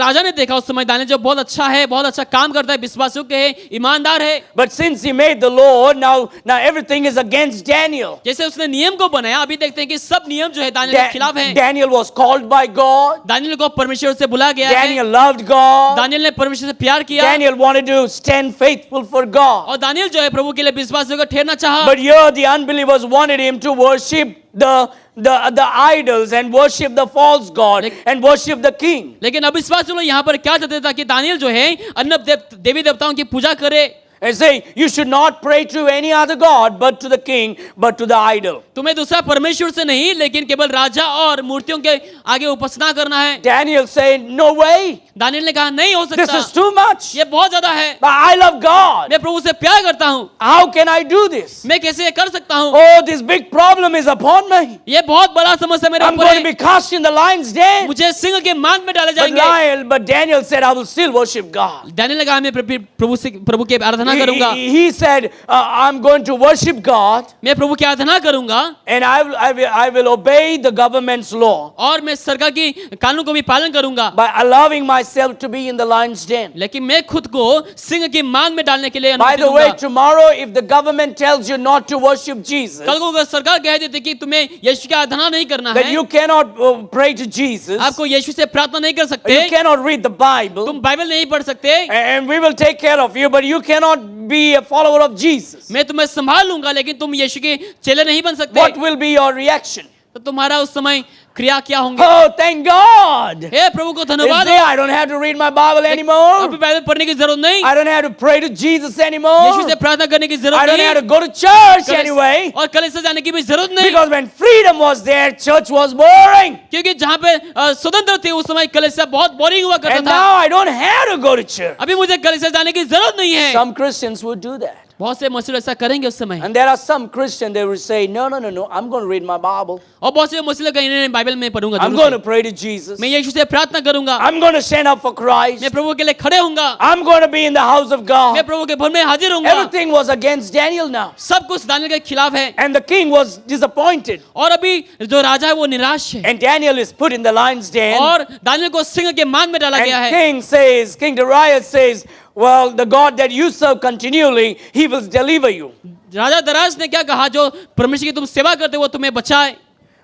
राजा ने देखा उस समय दानियल जो बहुत अच्छा है, बहुत अच्छा काम करता है, विश्वासियों के है, ईमानदार है। But since he made the law, now everything is against Daniel. जैसे उसने नियम को बनाया, अभी देखते हैं कि सब नियम जो है दानियल के खिलाफ है। Daniel was called by God. Daniel को परमेश्वर से बुला गया है। Daniel loved God. दानियल ने परमेश्वर से प्यार किया। Daniel wanted to stand faithful for God. और दानियल जो है प्रभु के लिए विश्वासियों को ठहरना चाहा। But here the unbelievers wanted him to worship the idols and worship the false god and worship the king. लेकिन अविश्वासी लोग यहाँ पर क्या चाहते थे कि दानियल जो है अन्य देवी देवताओं की पूजा करे। And say, you should not pray to any other god but to the king, but to the idol. तुम्हें दूसरा परमेश्वर से नहीं लेकिन केवल राजा और मूर्तियों के आगे उपासना करना है। Daniel said, no way. Daniel ने कहा नहीं हो This सकता, is too much. ये बहुत ज्यादा है। But I love God. मैं प्रभु से प्यार करता हूँ, How can I do this? मैं कैसे ये कर सकता हूँ? Oh, this big problem is upon me. ये बहुत बड़ा समस्या मेरे I'm ऊपर going to है, be cast in the lion's den. मुझे सिंह के मान में डाले जाएंगे। But Daniel said, I will still worship God. Daniel ने कहा मैं प्रभु की आराधना करूंगा। He said, I'm going to worship God. मैं प्रभु की आराधना करूंगा And I will obey the government's law और मैं सरकार की कानून को भी पालन करूंगा। by allowing myself to be in the lion's den. लेकिन मैं खुद को सिंह के मान में डालने के लिए By अनुमति the way, दूंगा। tomorrow if the government tells you not to worship Jesus, कल को अगर सरकार कह देती कि तुम्हें यीशु की आराधना नहीं करना that है, you cannot pray to Jesus, आपको यीशु से प्रार्थना नहीं कर you सकते, cannot read the Bible, तुम बाइबल नहीं पढ़ सकते, and we will take care of you, but you cannot be a follower of Jesus. मैं तुम्हें संभाल लूंगा लेकिन तुम यीशु के चेले नहीं बन सकते। What will be your reaction? तो तुम्हारा उस समय क्रिया क्या होंगे? Oh, thank God! हे प्रभु को धन्यवाद Is हो, I don't have to read my Bible अभी anymore. बाइबल पढ़ने की जरूरत नहीं, I don't have to pray to Jesus Yeshu anymore. से प्रार्थना करने की I जरूरत don't have to नहीं, go to church anyway. और कलीसिया जाने की भी जरूरत नहीं, Because when freedom was there, church was boring. क्योंकि जहाँ पे स्वतंत्र थे उस समय कलीसिया बहुत बोरिंग हुआ करता And था। now I don't have to go to church. अभी मुझे कलीसिया जाने की जरूरत नहीं है। Some Christians would do that. बहुत से मसीह लोग ऐसा करेंगे उस समय। And there are some Christians, they will say, no, no, no, no, I'm going to read my Bible. और बहुत से मसीह लोग कहेंगे नहीं, बाइबल में पढ़ूंगा I'm जरूर going से। to pray to Jesus. मैं यीशु से प्रार्थना करूंगा, I'm going to stand up for Christ. मैं प्रभु के लिए खड़े होऊंगा, I'm going to be in the house of मैं God. प्रभु के भवन में हाजिर होऊंगा। Everything was against Daniel now. सब कुछ दानियल के खिलाफ है And the king was disappointed. और अभी जो राजा है वो निराश है And Daniel is put in the lion's den. और दानियल को सिंह के मान में डाला गया And है। King Darius says, well, the God that you serve continually, he will deliver you. राजा दराज ने क्या कहा, जो परमेश्वर की तुम सेवा करते हो वो तुम्हें बचाए।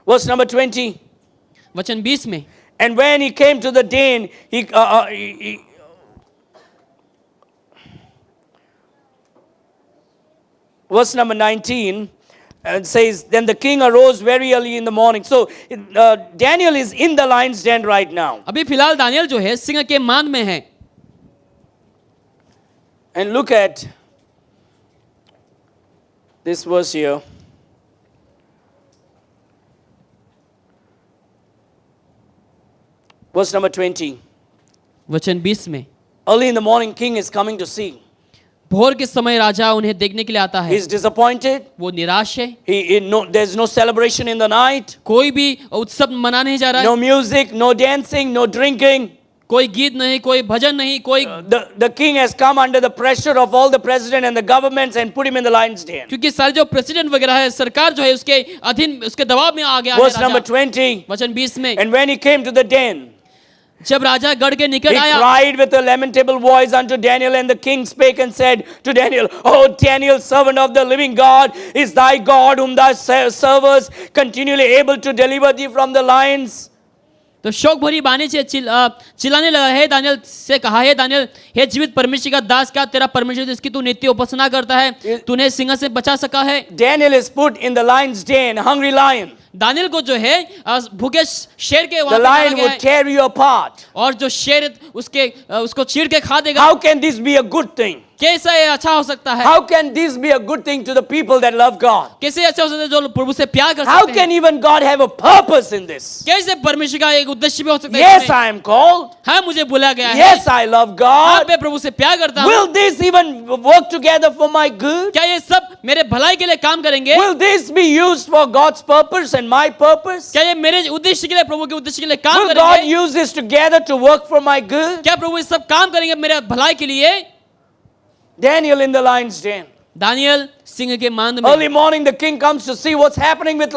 Verse number 20. वचन 20 में, And when he came to the den, verse number 19 says, then the king arose very early in the morning. So Daniel is in the lion's den right now. अभी फिलहाल दानियल जो है सिंह के मान में है। And look at this verse here. Verse number 20. वचन 20 में, Early in the morning, king is coming to see. भोर के समय राजा उन्हें देखने के लिए आता है। He's disappointed. वो निराश है, There's no celebration in the night. कोई भी उत्सव मना नहीं जा रहा है, No music, no dancing, no drinking. कोई गीत नहीं, कोई भजन नहीं, कोई, The king has come under the pressure of all the president and the governments and put him in the lion's den. क्योंकि सारे जो प्रेसिडेंट वगैरह है, सरकार जो है उसके अधीन, उसके दबाव में आ गया है Verse number राजा। 20. वचन 20 में, And when he came to the den, जब राजा गढ़ के he निकट आया, cried with a lamentable voice unto Daniel, and the king spake and said to Daniel, O Daniel, servant of the living God, is thy God whom thou servest continually able to deliver thee from the lions? तो शोक भरी बानी से चिल्लाने लगा, हे Daniel से कहा, हे Daniel, हे जीवित परमेश्वर का दास, क्या तेरा परमेश्वर जिसकी तू नित्य उपासना करता है, तूने सिंह से बचा सका है? Daniel is put in the lion's den, a hungry lion. Daniel को जो है भूखे शेर के The वहां पे डाला lion गया would है, tear you apart. और जो शेर उसको चीर के खा देगा। How can this be a good thing? कैसा ये अच्छा हो सकता है? How can this be a good thing to the people that love God? कैसे अच्छा हो सकता है जो प्रभु से प्यार कर How सकते can हैं? even God have a purpose in this? कैसे परमेश्वर का एक उद्देश्य भी हो सकता है? Yes, इसमें? I am called. हाँ, मुझे बुलाया गया है। Yes, I love हाँ, God. मैं प्रभु से प्यार करता हूँ। Will this even work together for my good? क्या ये सब मेरे भलाई के लिए काम करेंगे? Will this be used for God's purpose and my purpose? क्या ये मेरे उद्देश्य के लिए, प्रभु के उद्देश्य के लिए काम Will God करेंगे? use this together to work for my good? क्या प्रभु ये सब काम करेंगे मेरे भलाई के लिए? Daniel in the lion's den. Daniel सिंह के मांद में, Early morning, the king comes to see what's happening with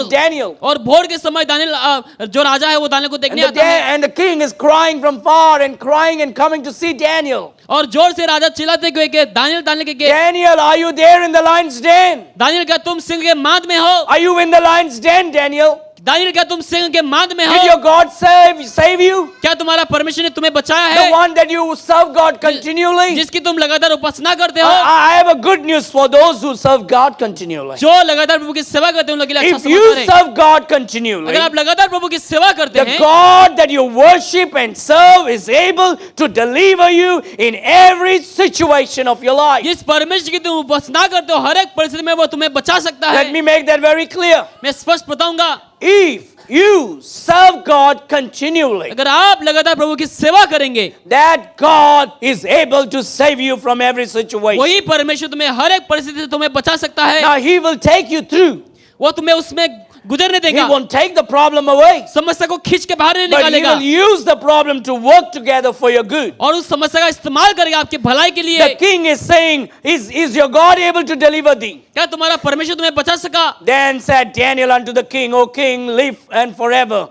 Daniel. और भोर के समय दानियल जो राजा है वो दानियल को देखने आता है, And the king is crying from far and crying and coming to see Daniel. और जोर से राजा चिल्लाते हुए कि दानियल, दानियल के Daniel, are you there in the lion's den? Daniel, क्या तुम सिंह के मांद में हो? Are you in the lion's den, Daniel? Daniel, क्या तुम सिंह के मांद में Did हो? your God save you? क्या तुम्हारा परमेश्वर ने तुम्हें बचाया The है, one that you serve God continually? जिसकी तुम लगातार उपासना करते हो? I have a good news for those who serve God continually. जो लगातार प्रभु की सेवा करते हैं उन लोगों के लिए अच्छा If you समाचार है। serve God continually, अगर आप लगातार प्रभु की सेवा करते the हैं, God that you worship and serve is able to deliver you in every situation of your life. जिस परमेश्वर की तुम उपासना करते हो हर एक परिस्थिति में वो तुम्हें बचा सकता Let है। me make that very clear. मैं स्पष्ट बताऊंगा, If you serve God continually, अगर आप लगातार प्रभु की सेवा करेंगे, that God is able to save you from every situation. वही परमेश्वर तुम्हें हर एक परिस्थिति से तुम्हें बचा सकता है। Now He will take you through. वो तुम्हें उसमें गुजरने He देगा, won't take the problem away, समस्या को खींच के बाहर नहीं but He निकालेगा, will use the problem to work together for your good. और उस समस्या का इस्तेमाल करेगा आपकी भलाई के लिए। The king is saying, is your God able to deliver thee? क्या तुम्हारा परमेश्वर तुम्हें बचा सका? Then said Daniel unto the king, O king, live and forever.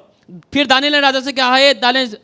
फिर दानियल ने राजा से कहा, हे दानियल,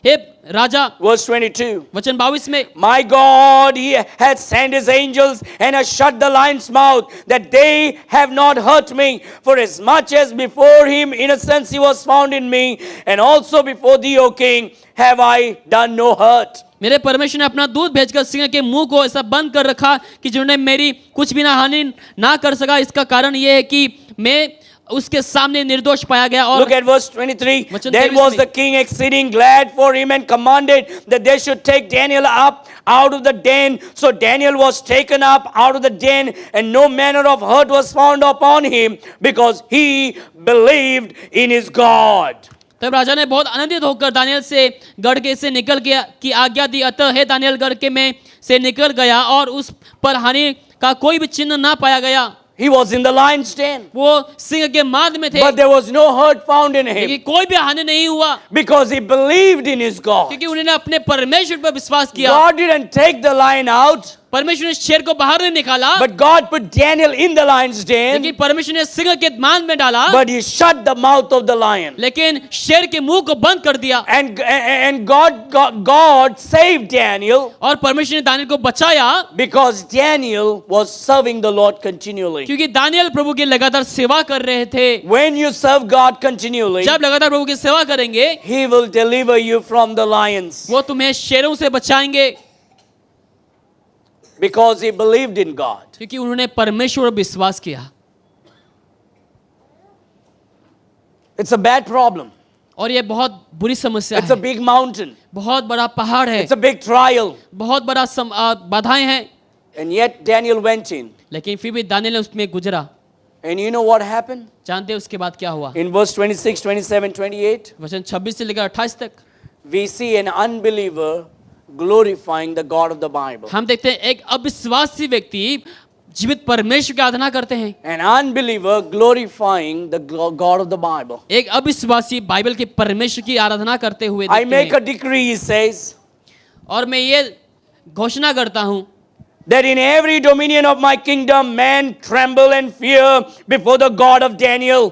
हे राजा, Verse 22. वचन 22 में, My God, He hath sent His angels and has shut the lion's mouth, that they have not hurt me. For as much as before Him innocency was found in me, and also before thee, O king, have I done no hurt. मेरे परमेश्वर ने अपना दूध भेजकर सिंह के मुंह को ऐसा बंद कर रखा कि जिन्होंने मेरी कुछ भी ना हानि ना कर सका। इसका कारण यह है कि मैं उसके सामने निर्दोष पाया गया। और Look at verse 23. वचन Then 23 was में, the king exceeding glad for him and commanded that they should take Daniel up out of the den. So Daniel was taken up out of the den, and no manner of hurt was found upon him, because he believed in his God. तब राजा ने बहुत आनंदित होकर Daniel से गढ़ के से निकल गया की आज्ञा दी। अतः हे दानियल गढ़ के में से निकल गया और उस पर हानि का कोई भी चिन्ह ना पाया गया। He was in the lion's den, वो सिंह के माद में थे, but there was no hurt found in him लेकिन कोई भी हानि नहीं हुआ, because he believed in his God. क्योंकि उन्होंने अपने परमेश्वर पर विश्वास किया। God didn't take the lion out, परमेश्वर ने शेर को बाहर नहीं निकाला, but God put Daniel in the lion's den, लेकिन परमेश्वर ने सिंह के माद में डाला, but he shut the mouth of the lion. लेकिन शेर के मुंह को बंद कर दिया। And God saved Daniel और परमेश्वर ने दानियल को बचाया, because Daniel was serving the Lord continually. क्योंकि दानियल प्रभु की लगातार सेवा कर रहे थे। When you serve God continually, जब लगातार प्रभु की सेवा करेंगे, He will deliver you from the lions, वो तुम्हें शेरों से बचाएंगे, because he believed in God. क्योंकि उन्होंने परमेश्वर पर विश्वास किया। It's a bad problem. और ये बहुत बुरी समस्या It's a है, big mountain. बहुत बड़ा पहाड़ है, It's a big trial. बहुत बड़ा बाधाएं हैं, And yet Daniel went in. लेकिन फिर भी दानियल ने उसमें गुजरा। And you know what happened? जानते हैं उसके बाद क्या हुआ? In verse 26, 27, 28, वचन 26 से लेकर 28 तक we see an unbeliever glorifying the God of the Bible. हम देखते हैं एक अविश्वासी व्यक्ति जीवित परमेश्वर की आराधना करते हैं। An unbeliever glorifying the God of the Bible. एक अविश्वासी बाइबल के परमेश्वर की आराधना करते हुए I देखते make हैं। a decree, he says, और मैं ये घोषणा करता हूँ that in every dominion of my kingdom men tremble and fear before the God of Daniel.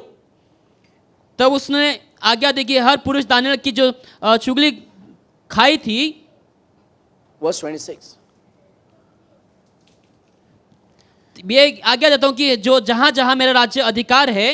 तब उसने आज्ञा दी कि हर पुरुष दानियल की जो चुगली खाई थी, Verse 26. ये आज्ञा देता हूँ कि जो जहां जहां मेरा राज्य अधिकार है,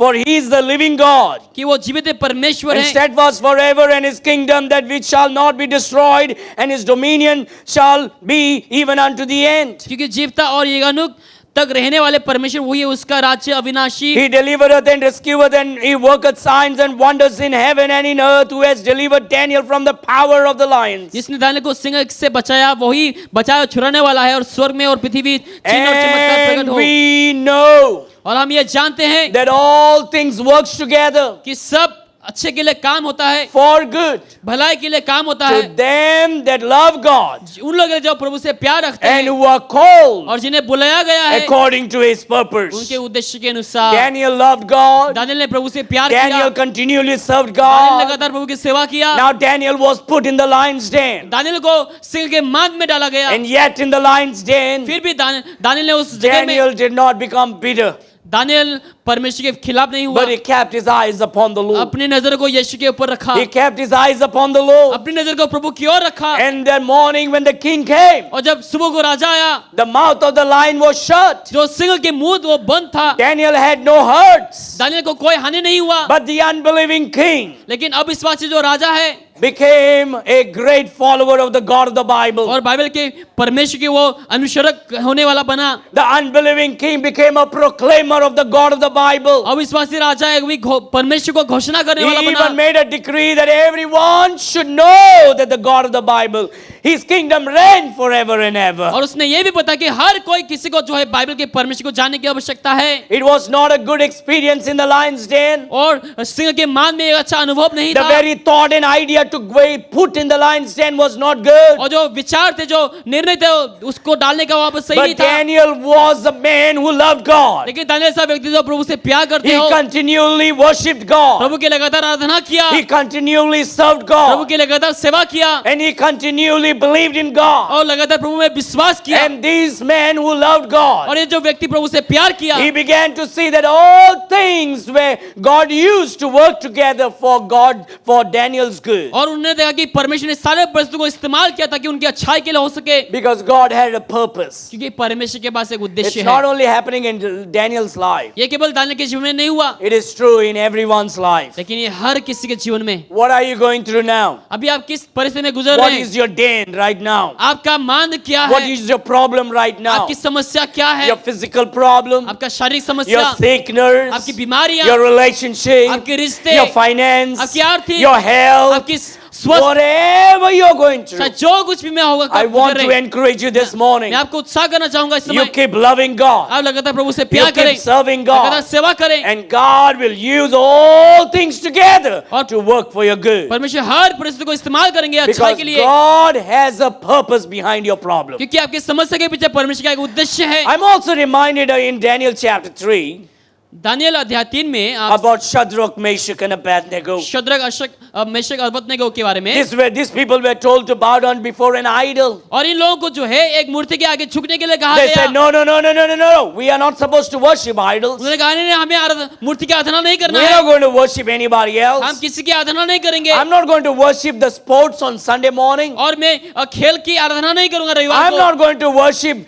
For he is the living God, कि वो जीवित परमेश्वर and है steadfast forever, and his kingdom that which shall not be destroyed, and his dominion shall be even unto the end. क्योंकि जीवता और युगानुग तक रहने वाले परमेश्वर वही है, उसका राज्य अविनाशी। He delivereth and rescueth, and he worketh signs and wonders in heaven and in earth, who has delivered Daniel from the power of the lions. जिसने दानियल को सिंह से बचाया, वही बचाया छुड़ाने वाला है, और स्वर्ग में और पृथ्वी चिन्ह और चमत्कार प्रकट And हो। we know और हम ये जानते हैं that all things works together कि सब अच्छे के लिए काम होता है, for good भलाई के लिए काम होता to है, them that love God उन लोगों जो प्रभु से प्यार रखते and हैं who are called और जिन्हें बुलाया गया है according to his purpose. उनके उद्देश्य के अनुसार। Daniel loved God. दानियल ने प्रभु से प्यार किया, Daniel continually served Daniel God. लगातार प्रभु की सेवा किया। Now Daniel was put in the lion's den, Daniel को सिंह के माद में डाला गया, and yet in the lion's den, फिर भी दानियल ने उस जगह में, Daniel did not become bitter, Daniel परमेश्वर के खिलाफ नहीं हुआ, but he kept his eyes upon the Lord. अपनी नजर को यीशु के ऊपर रखा, He kept his eyes upon the Lord. अपनी नजर को प्रभु की ओर रखा। And that morning when the king came, और जब सुबह को राजा आया, the mouth of the lion was shut. जो सिंह के मुंह वो बंद था, Daniel had no hurts, Daniel को कोई हानि नहीं हुआ, but the unbelieving king लेकिन अविश्वासी जो राजा है became a great follower of the God of the Bible. और बाइबल के परमेश्वर के वो अनुसरक होने वाला बना। The unbelieving king became a proclaimer of the God of the Bible. अविश्वासी राजा है भी परमेश्वर को घोषणा करने वाला He बना। even made a decree that everyone should know that the God of the Bible, his kingdom reign forever and ever. और उसने ये भी बताया कि हर कोई किसी को जो है बाइबल के परमेश्वर को जानने की आवश्यकता है। It was not a good experience in the lion's den. और सिंह के मान में एक अच्छा अनुभव नहीं The था, very thought and idea to be put in the lion's den was not good. और जो विचार थे, जो निर्णय थे, उसको डालने का वहां पर सही नहीं But था। Daniel was a man who loved God. लेकिन दानियल ऐसा व्यक्ति जो प्रभु से प्यार करते He हो, continually worshipped God. प्रभु के लगातार आराधना किया, He continually served Prabhu God. के लगातार सेवा किया, And he continually believed in God. और लगातार प्रभु में विश्वास किया। And these men who loved और God, ये जो व्यक्ति प्रभु से प्यार किया, he began to see that all things where God used to work together for Daniel's good. और उन्होंने देखा कि परमेश्वर ने सारे परिस्थितियों को इस्तेमाल किया ताकि उनकी अच्छाई के लिए हो सके, Because God had a purpose. क्योंकि परमेश्वर के पास एक It's उद्देश्य not है। only happening in Daniel's life. ये केवल दानियल के जीवन में नहीं हुआ, It is true in everyone's life. लेकिन ये हर किसी के जीवन में। What are you going through now? अभी आप किस परिस्थिति में गुजर What रहे हैं? is your den right now? आपका मान क्या What है? is your problem right now? आपकी समस्या क्या है? Your physical problem, आपका शारीरिक your समस्या, sickness, आपकी बीमारियां, your relationship, आपके रिश्ते, your finance, आपकी आर्थिक, your health, आपकी स्वस्थ, whatever you're going through, चाहे जो कुछ भी मैं होगा I want to गुजरे, encourage you this morning. मैं आपको उत्साह करना चाहूंगा इस You समय। keep loving God. आप लगातार प्रभु से You प्यार करें, keep serving लगातार God. सेवा करें, And God will use all things together और to work for your good. परमेश्वर हर परिस्थिति को इस्तेमाल करेंगे अच्छाई Because के लिए, God has a purpose behind your problem. क्योंकि आपकी समस्या के पीछे परमेश्वर का एक उद्देश्य है। I'm also reminded in Daniel chapter 3 Daniel अध्याय 3 में आप about Shadrach, Meshach and Abednego. Shadrach, अशक, मेशक, अबेदनगो के बारे में, These people were told to bow down before an idol. और इन लोगों को जो है एक मूर्ति के आगे झुकने के लिए कहा They गया। said, no. We are not supposed to worship idols. उन्होंने कहा नहीं, हमें मूर्ति की आराधना नहीं करना We are है, not going to worship anybody हम else. किसी की आराधना नहीं करेंगे, I'm not going to worship the sports on Sunday morning. और मैं खेल की आराधना नहीं करूंगा रविवार I'm को, not going to worship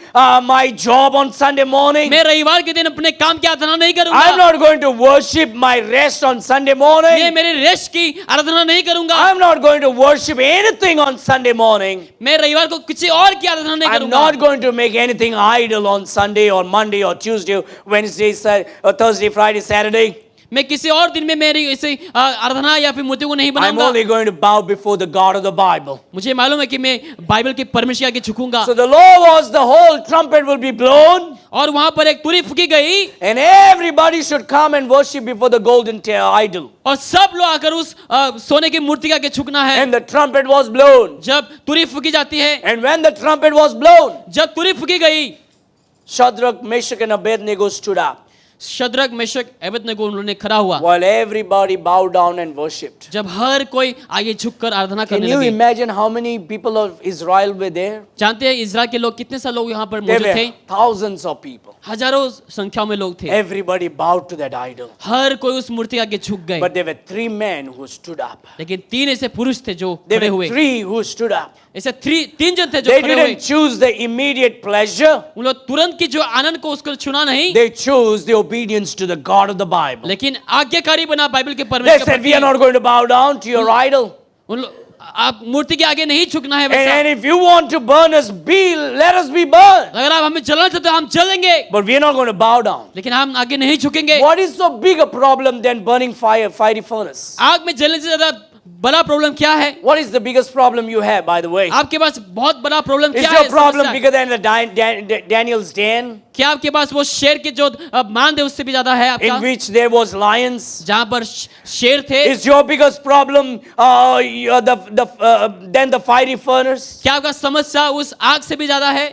my job on Sunday morning. मैं रविवार के दिन अपने काम की आराधना नहीं I'm करूंगा, not going to worship my rest on Sunday मैं morning. मेरे रेस्ट की आराधना नहीं करूंगा, I'm not going to worship anything on Sunday morning. मैं रविवार को किसी और की आराधना नहीं I'm करूंगा, not going to make anything idol on Sunday or Monday or Tuesday, Wednesday, Thursday, Friday, Saturday. मैं किसी और दिन में मेरी इसे आराधना या फिर मूर्ति को नहीं I'm बनाऊंगा। only going to bow before the God of the Bible. मुझे मालूम है कि मैं बाइबल के परमेश्वर के आगे झुकूंगा, So the law was the whole trumpet will be blown और वहां पर एक तुरी फूकी गई, and everybody should come and worship before the golden idol. और सब लोग आकर उस सोने की मूर्ति के आगे झुकना है। And the trumpet was blown. जब तुरी फूकी जाती है, And when the trumpet was blown, जब तुरी फूकी गई, Shadrach, Meshach and Abednego stood up Shadrach, Meshach, Abednego उन्होंने खड़ा हुआ, while everybody bowed down and worshipped. जब हर कोई आगे झुककर आराधना Can करने you लगे। imagine how many people of Israel were there? जानते हैं इजराइल के लोग कितने सारे लोग यहाँ पर There मौजूद थे? were thousands of people. हजारों संख्या में लोग थे, Everybody bowed to that idol. हर कोई उस मूर्ति के आगे झुक गए, But there were three men who stood up. लेकिन तीन ऐसे पुरुष थे जो There खड़े were हुए, three who stood up. ऐसे तीन जन थे जो They खड़े हुए। didn't choose the immediate pleasure. उन लोग तुरंत की जो आनंद को उसको चुना नहीं, They chose the obedience to the God of the Bible. लेकिन आज्ञाकारी बना बाइबल के They परमेश्वर के said, we are प्रति। not going to bow down to your idol. उन लोग आप मूर्ति के आगे नहीं झुकना है And वैसा। if you want to burn us, let us be burned. अगर आप हमें जलाना चाहते हो हम जलेंगे, But we are not going to bow down. लेकिन हम आगे नहीं झुकेंगे। What is so big a problem than burning fiery furnace? आग में जलने से ज्यादा बड़ा प्रॉब्लम क्या है? What is the biggest problem you have, by the way? आपके पास बहुत बड़ा प्रॉब्लम Is क्या your है? problem समस्या? bigger than the Daniel's den, क्या आपके पास वो शेर के जो मान है उससे भी ज्यादा है in आपका, which there was lions? जहाँ पर शेर थे? Is your biggest problem than the fiery furnace? क्या आपका समस्या उस आग से भी ज्यादा है?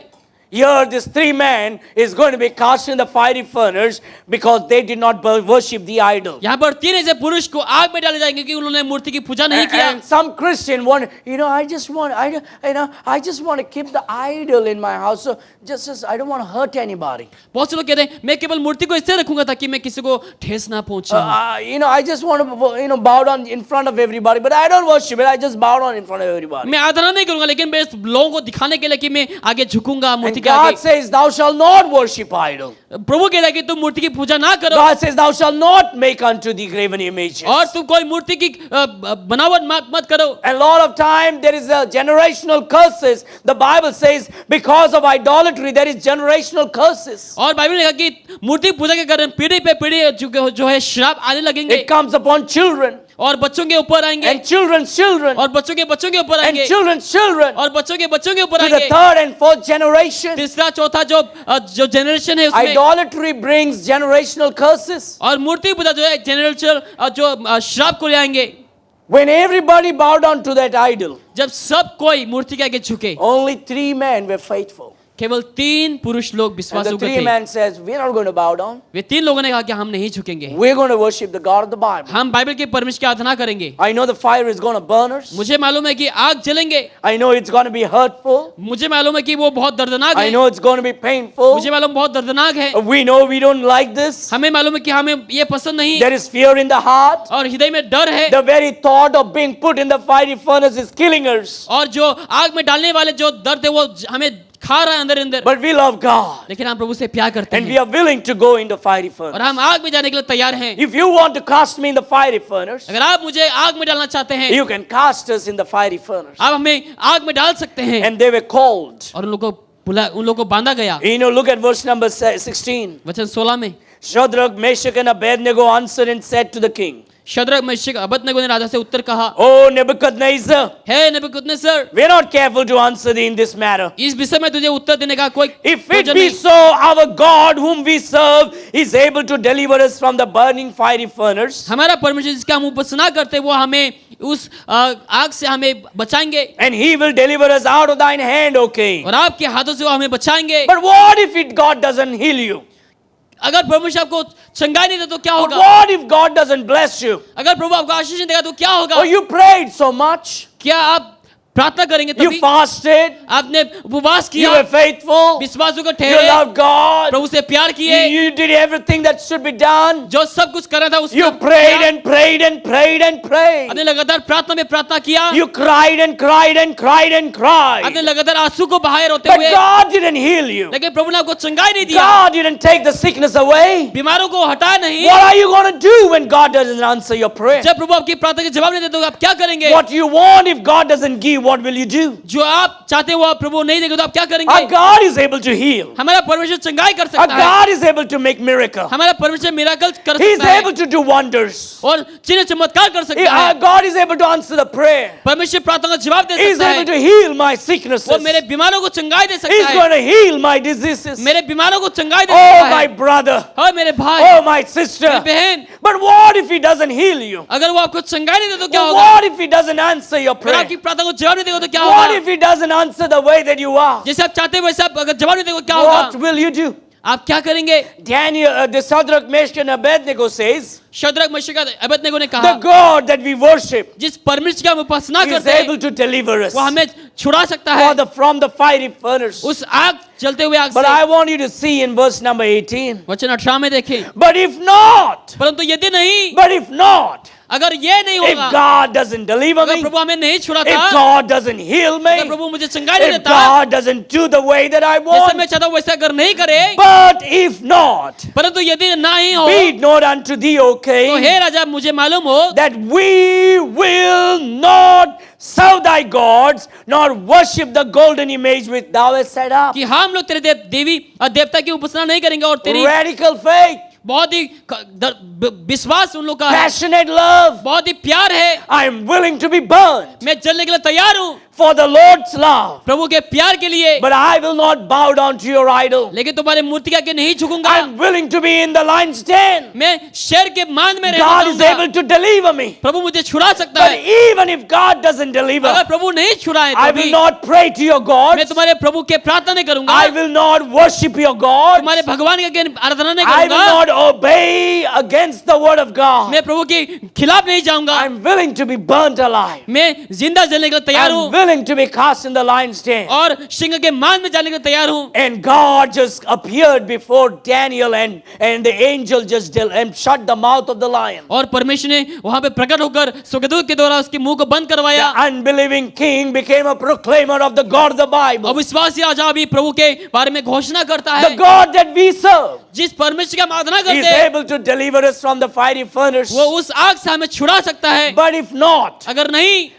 Here, this three men is going to be cast in the fiery furnace because they did not worship the idol. यहाँ पर तीन ऐसे पुरुष को आग में डाले जाएंगे क्योंकि उन्होंने मूर्ति की पूजा नहीं किया। And some Christian want, I just want to keep the idol in my house. So just I don't want to hurt anybody. बहुत से लोग कहते हैं मैं केवल मूर्ति को इससे रखूंगा ताकि मैं किसी को ठेस ना पहुंचाऊं। I just want to bow down in front of everybody, but I don't worship it. I just bow down in front of everybody. मैं आराधना नहीं करूंगा लेकिन मैं लोगों को दिखाने के लिए कि मैं आगे झुकूंगा मूर्ति And के God आगे। says, "Thou shalt not worship idol." प्रभु कहता है कि तुम मूर्ति की पूजा ना करो, God says, "Thou shalt not make unto thee graven images." और तुम कोई मूर्ति की बनावट मत करो। And a lot of time there is a generational curses. The Bible says because of idolatry there is generational curses. और बाइबल ने कहा कि मूर्ति पूजा के कारण पीढ़ी पे पीढ़ी जो है श्राप आने लगेंगे, It comes upon children और बच्चों के ऊपर आएंगे, and children's children और बच्चों के ऊपर and आएंगे, children's children और बच्चों के ऊपर to the आएंगे। third and fourth generation. तीसरा चौथा जो जनरेशन है उसमें, Idolatry brings generational curses. और मूर्ति पूजा जो है जनरेशन जो श्राप को ले आएंगे। When everybody bowed down to that idol, जब सब कोई मूर्ति के आगे झुके, only three men were faithful. केवल तीन पुरुष लोग And विश्वासु the three थे। men says, "We're not going to bow down. वे तीन लोगों ने कहा कि हम नहीं झुकेंगे, We're going to worship the God of the Bible." हम बाइबल के परमेश्वर की आराधना करेंगे। I know the fire is going to burn us. मुझे मालूम है कि आग जलेंगे, I know it's going to be hurtful. मुझे मालूम है कि वो बहुत दर्दनाक I है, know it's going to be painful. मुझे मालूम बहुत दर्दनाक है। We know we don't like this. हमें मालूम है कि हमें ये पसंद नहीं, There is fear in the heart. और हृदय में डर है, The very thought of being put in the fiery furnace is killing us. और जो आग में डालने वाले जो दर्द है वो हमें खा रहा है अंदर अंदर। But we love God. लेकिन हम प्रभु से प्यार करते And we हैं are willing to go into fiery और furnace. हम आग में जाने के लिए तैयार हैं। If you want to cast me in the fiery furnace, अगर आप मुझे आग में डालना चाहते हैं, you can cast us in the fiery furnace. आप हमें आग में डाल सकते हैं। And they were called. और उन लोगों को बांधा गया। Look at verse number 16. वचन 16 में, Shadrach, Meshach and Abednego answered and said to the king. Shadrach Meshach Abednego ने राजा से उत्तर कहा, Oh, Nebuchadnezzar, hey Nebuchadnezzar, we're not careful to answer thee in this matter. इस विषय में तुझे उत्तर देने का कोई If it प्रयोजन be नहीं। so, our God whom we serve is able to deliver us from the burning fiery furnace, हमारा परमेश्वर जिसका हम उपासना करते हैं, वो हमें उस आग से हमें बचाएंगे and he will deliver us out of thine hand, O king. और आपके हाथों से वो हमें बचाएंगे। But what if it God doesn't heal you? अगर परमेश्वर आपको चंगाई नहीं दे तो क्या But होगा? what if God doesn't bless you? अगर प्रभु आपको आशीष नहीं देगा तो क्या होगा? Oh, you prayed so much. क्या आप प्रार्थना करेंगे You तभी? fasted. आपने उपवास You किया, were faithful. विश्वासों को You ठहरे, loved God. प्रभु से प्यार You, किए, you did everything that should be done. जो सब कुछ करना था उसको You prayed and prayed and prayed and prayed. आपने लगातार प्रार्थना में प्रार्थना किया, You cried and cried and cried and cried. आपने लगातार आंसू को बहाए रोते But हुए, God didn't heal you. लेकिन प्रभु ने आपको चंगाई नहीं दिया, God didn't take the sickness away. बीमारों को हटाया नहीं। What are you going to do when God doesn't answer your prayer? जब प्रभु आपकी प्रार्थना के जवाब नहीं देते तो आप क्या करेंगे? What you want, if God doesn't give, what will you do? जो आप चाहते हो आप प्रभु नहीं देंगे तो आप क्या Our करेंगे? God is able to heal. हमारा परमेश्वर चंगाई कर Our सकता है, God is able to make miracle. हमारा परमेश्वर मिराकल कर He is सकता है able to do wonders. और चिन्ह चमत्कार कर सकता Our है। God is able to answer the prayer. परमेश्वर प्रार्थना का जवाब दे He is सकता able है, to heal my sicknesses. वो मेरे बीमारों को चंगाई दे He सकता is है, going to heal my diseases. मेरे बीमारों को चंगाई दे Oh, सकता my है। brother. और मेरे भाई, Oh, my मेरी sister. बहन, But what if He doesn't heal you? अगर वो आपको चंगाई नहीं दे तो क्या Well, होगा? what if He doesn't answer your अगर prayer? आपकी प्रार्थना को जवाब नहीं देगा तो क्या What होगा? if He doesn't answer the way that you are? जैसे आप चाहते हैं वैसे आप अगर जवाब नहीं देगा तो क्या What होगा? will you do? आप क्या करेंगे? Daniel, the Shadrach, Meshach, and Abednego says, Shadrach Meshach Abednego ने the कहा, God that we worship जिस परमेश्वर की हम उपासना is करते हैं able to deliver us वो हमें छुड़ा सकता है from the fiery furnace. उस आग जलते हुए आग But से। I want you to see in verse number 18. वचन 18 में देखें, But if not, परंतु यदि नहीं, but if not, अगर ये नहीं if होगा, God doesn't deliver अगर me, प्रभु हमें नहीं if छुड़ाता, God doesn't heal अगर me, प्रभु मुझे चंगाई नहीं if देता God doesn't do the way that I जैसा मैं want, चाहता हूँ वैसा अगर नहीं करे, but if not, परंतु यदि नहीं हो be it known unto thee, O तो king, हे राजा मुझे मालूम हो that we will not serve thy gods, nor worship the golden image which thou hast set up. कि हम लोग तेरे देवी और देवता की उपासना नहीं करेंगे और तेरी Radical faith, बहुत ही विश्वास उन लोग का है, passionate love. बहुत ही प्यार है, I am willing to be burned मैं जलने के लिए तैयार हूँ for the Lord's love, प्रभु के प्यार के लिए, but I will not bow down to your idol. लेकिन तुम्हारे मूर्ति के नहीं झुकूंगा। I am willing to be in the lion's den. मैं शेर के मान में रहना God is चाहूंगा। able to deliver me. प्रभु मुझे छुड़ा सकता But है, even if God doesn't deliver, अगर प्रभु नहीं छुड़ाए I तो will भी not pray to your मैं gods. तुम्हारे प्रभु के प्रार्थना नहीं करूंगा, I will not worship your gods. तुम्हारे भगवान के आराधना नहीं I will करूंगा, not obey against the word of God. मैं प्रभु के खिलाफ नहीं जाऊंगा, I'm willing to be burnt alive. मैं जिंदा जलने के लिए तैयार I'm हूँ willing to be cast in the lion's den. और सिंह के मान में जाने के लिए तैयार हूँ। And God just appeared before Daniel, and the angel just and shut the mouth of the lion. और परमेश्वर ने वहां पे प्रकट होकर स्वर्गदूत के द्वारा उसके मुंह को बंद The करवाया। unbelieving king became a proclaimer of the God of the Bible. अविश्वासी राजा भी प्रभु के बारे में घोषणा करता The है, God that we serve जिस परमेश्वर की हम आराधना is करते हैं able to deliver us from the fiery furnace. वो उस आग से हमें छुड़ा सकता है। But if not, अगर नहीं,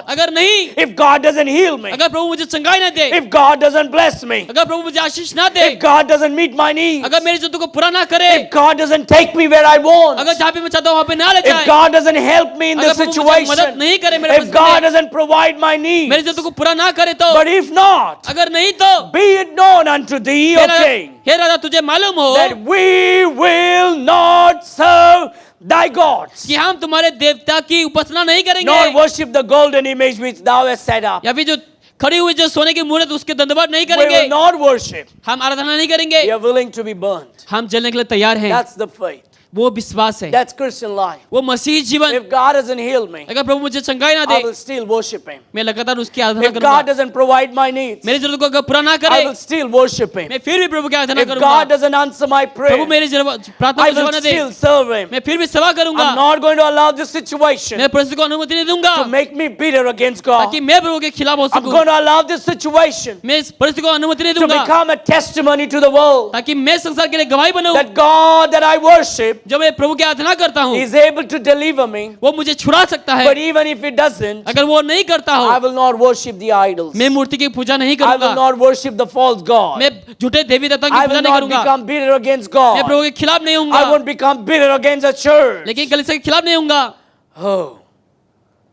अगर नहीं, if God doesn't heal me, अगर प्रभु मुझे चंगाई न दे, if God doesn't bless me, अगर प्रभु मुझे आशीष ना दे, if God doesn't meet my needs, अगर मेरी जरूरतों को पूरा ना करे, if God doesn't take me where I want, अगर जहाँ पे मैं चाहता हूँ वहाँ पे ना ले if जाए, God doesn't help me in the अगर प्रभु मुझे मदद situation, नहीं करे मेरे if God doesn't provide my मेरी needs, जरूरतों को पूरा ना करे तो, but if not, अगर नहीं तो be it known unto thee, O king, हे राजा तुझे मालूम हो that we will not serve thy gods, कि हम तुम्हारे देवता की उपासना नहीं nor करेंगे, worship the golden image which thou hast set up. या फिर जो खड़ी हुई जो सोने की मूर्त उसके दंडवत नहीं We करेंगे, will not worship. हम आराधना नहीं करेंगे, We are willing to be burnt. हम जलने के लिए तैयार हैं। That's the faith. वो विश्वास है, That's Christian life. वो मसीह जीवन। If God doesn't heal me, अगर प्रभु मुझे चंगाई ना I they, will still worship Him. मैं लगातार उसकी आराधना If God करूंगा, doesn't provide my needs, मेरी जरूरत को अगर पूरा ना I करे, will still worship Him. मैं फिर भी प्रभु की आराधना If करूंगा, God doesn't answer my prayer, प्रभु मेरी प्रार्थना I को जवाब will न दे, still serve Him. मैं फिर भी सेवा करूंगा, I'm not going to allow this situation मैं परिस्थिति को अनुमति नहीं दूंगा to make me bitter against God. ताकि मैं प्रभु के खिलाफ हो I'm सकूं, going going to allow this situation मैं इस परिस्थिति को अनुमति नहीं to दूंगा become a testimony to the world ताकि मैं संसार के लिए गवाही बनूं that God that I worship जब मैं प्रभु की आराधना करता हूं is able to deliver me. वो मुझे छुड़ा सकता है But even if it doesn't, अगर वो नहीं करता I हो will not worship the idols. मैं मूर्ति की पूजा नहीं I will करूंगा not worship the false God. मैं झूठे देवी देवताओं I की पूजा will नहीं not करूंगा become bitter against मैं God. प्रभु के खिलाफ नहीं I होऊंगा won't become bitter against the church. लेकिन कलीसिया के खिलाफ नहीं होऊंगा Oh,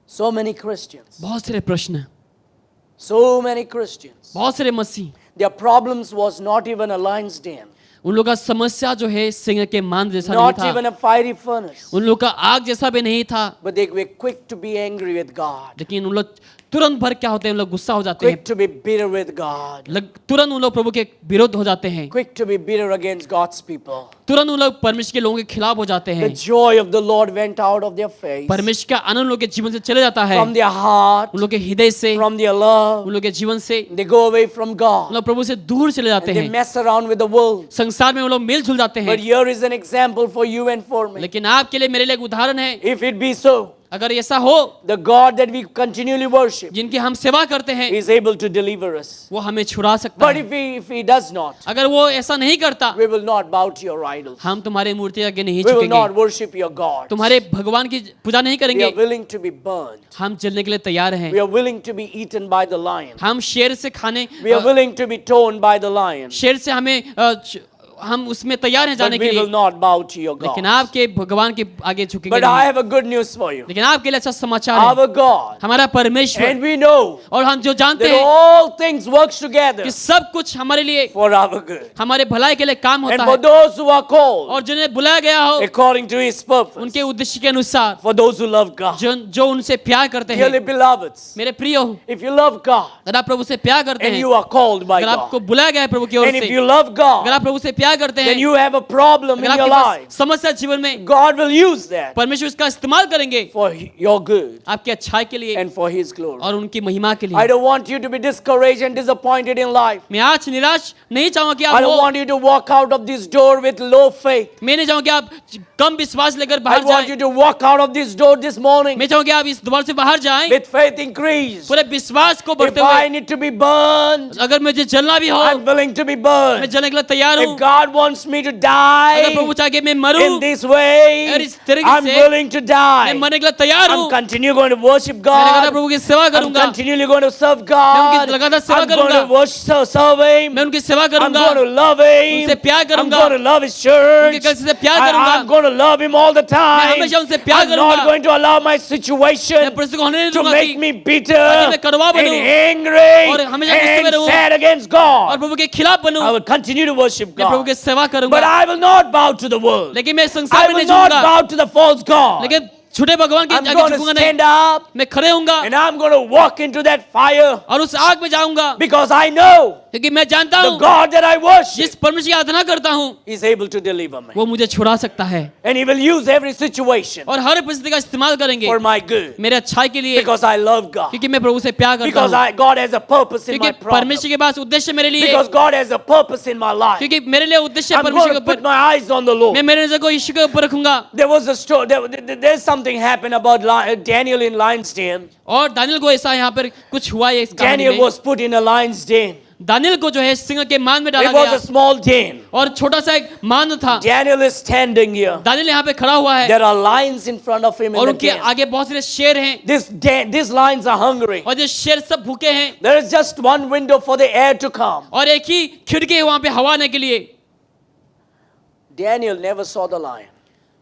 so many Christians. बहुत सारे प्रश्न हैं, So many Christians. बहुत सारे मसीह Their problems was not even a lion's den, उन लोगों का समस्या जो है सिंह के मान जैसा नहीं not था even a fiery furnace. उन लोगों का आग जैसा भी नहीं था But they were quick to be angry with God, लेकिन उन लोग तुरंत भर क्या होते हैं उन लोग गुस्सा हो जाते हैं quick to be bitter with God, तुरंत उन लोग प्रभु के विरोध हो जाते हैं quick to be bitter against God's people. तुरंत उन लोग परमेश्वर के लोगों के खिलाफ हो जाते The हैं joy of the Lord went out of their face, परमेश्वर का आनंद उन लोग के जीवन से चले जाता है from their heart, उन लोग के हृदय से from their love. उन लोग के जीवन से They go away from उन God. लोग प्रभु से दूर चले जाते And they हैं mess around with the world. संसार में वो लोग मिल जुल जाते But हैं here is an example for you and for me. लेकिन आपके लिए मेरे लिए एक उदाहरण है If it be so, अगर ऐसा हो the God that we continually worship जिनकी हम सेवा करते हैं is able to deliver us. वो हमें छुड़ा सकता But है if he does not, अगर वो ऐसा नहीं करता we will not bow to your idols. हम तुम्हारे मूर्ति के आगे नहीं We will not झुकेंगे worship your God. तुम्हारे भगवान की पूजा नहीं We करेंगे are willing to be burned. हम जलने के लिए तैयार हैं We are willing to be eaten by the lion. हम शेर से खाने We are willing to be torn by the lion. शेर से हम उसमें तैयार हैं But जाने के we will लिए not bow to your लेकिन God. आपके भगवान के आगे झुकेंगे But I नहीं have a good news for you. लेकिन आपके लिए अच्छा समाचार है Our God, हमारा परमेश्वर and we know और हम जो जानते that हैं all things works together कि सब कुछ हमारे लिए for our good. हमारे भलाई के लिए काम And होता for है those who are called और जिन्हें बुलाया गया हो according to his purpose, उनके उद्देश्य के अनुसार for those who love God. जो उनसे प्यार करते Dearly हैं beloveds, मेरे प्रिय हो if you love God अगर आप प्रभु से प्यार करते and हैं you are called by अगर आपको God, बुलाया गया है प्रभु की ओर and if से you love अगर God, आप प्रभु से प्यार करते then हैं you have a problem अगर in your आपके पास life. समस्या जीवन में God will use that परमेश्वर इसका इस्तेमाल करेंगे for your good आपकी अच्छाई के लिए and for his glory. और उनकी महिमा के I लिए don't want you to be discouraged and disappointed in life. मैं आज निराश नहीं चाहूंगा कि I आप don't हो want you to walk out of this door with low faith. मैं नहीं चाहूंगा कि आप कम विश्वास लेकर I बाहर want you जाएं to walk out of this door this morning मैं चाहूंगा कि आप इस द्वार से बाहर जाएं with faith increased. पूरे विश्वास को If बढ़ते I हुए need to be burned, अगर मुझे जलना भी हो I'm willing to be मैं burned. जलने के लिए तैयार हूँ If God wants me to अगर die प्रभु चाहे कि मैं मरूं in this way, और इस तरीके I'm से willing to मैं die. मरने के लिए तैयार हूँ I'm continue going to worship मैं लगातार God. प्रभु की सेवा I'm करूंगा continually going to serve मैं God. उनकी लगातार सेवा I'm going to करूंगा worship, serve Him. मैं उनकी सेवा I'm करूंगा going to love Him. उनसे प्यार I'm करूंगा going to love His church. उनके कलिसिया से प्यार करूंगा I'm going to love Him all the time. हमेशा उनसे प्यार I'm not करूंगा going to allow my मैं situation परिस्थिति को होने नहीं to दूंगा make कि me bitter ताकि मैं कड़वा and बनूं angry और हमेशा गुस्से में and रहूं sad against और God. प्रभु के खिलाफ बनूं I will continue to worship मैं प्रभु God. की सेवा But करूंगा I will not bow to the world. लेकिन मैं I संसार में will नहीं not झुकूंगा bow to the false God. लेकिन झूठे भगवान के I'm आगे going to झुकूंगा नहीं stand up मैं खड़े होऊंगा and I'm going to walk into that fire और उस आग में जाऊंगा because I know क्योंकि मैं जानता the हूँ God that I worship जिस परमेश्वर की आराधना करता हूँ is able to deliver me. वो मुझे छुड़ा सकता है And He will use every situation और हर परिस्थिति का इस्तेमाल करेंगे for my good मेरे अच्छाई के लिए because I love God. क्योंकि मैं प्रभु से प्यार करता Because हूँ God has a purpose in my क्योंकि problem. परमेश्वर के पास उद्देश्य मेरे लिए Because God has a purpose in my life. क्योंकि मेरे लिए उद्देश्य I'm परमेश्वर going के to put ऊपर my eyes on the Lord. मैं मेरे नजर को यीशु के ऊपर रखूंगा There was a story. There's something happened about Daniel in lion's den. और दानियल को ऐसा यहाँ पर कुछ हुआ है इस कहानी Daniel में was put in a lion's den. Daniel को जो है सिंह के मान में डाला It was गया a small den. और छोटा सा एक मान था Daniel is standing here. Daniel यहाँ पे खड़ा हुआ है There are lions in front of him in और the उनके den. आगे बहुत सारे शेर हैं These lions are hungry. और ये शेर सब भूखे हैं There is just one window for the air to come. और एक ही खिड़की है वहां पे हवा आने के लिए Daniel never saw the lion.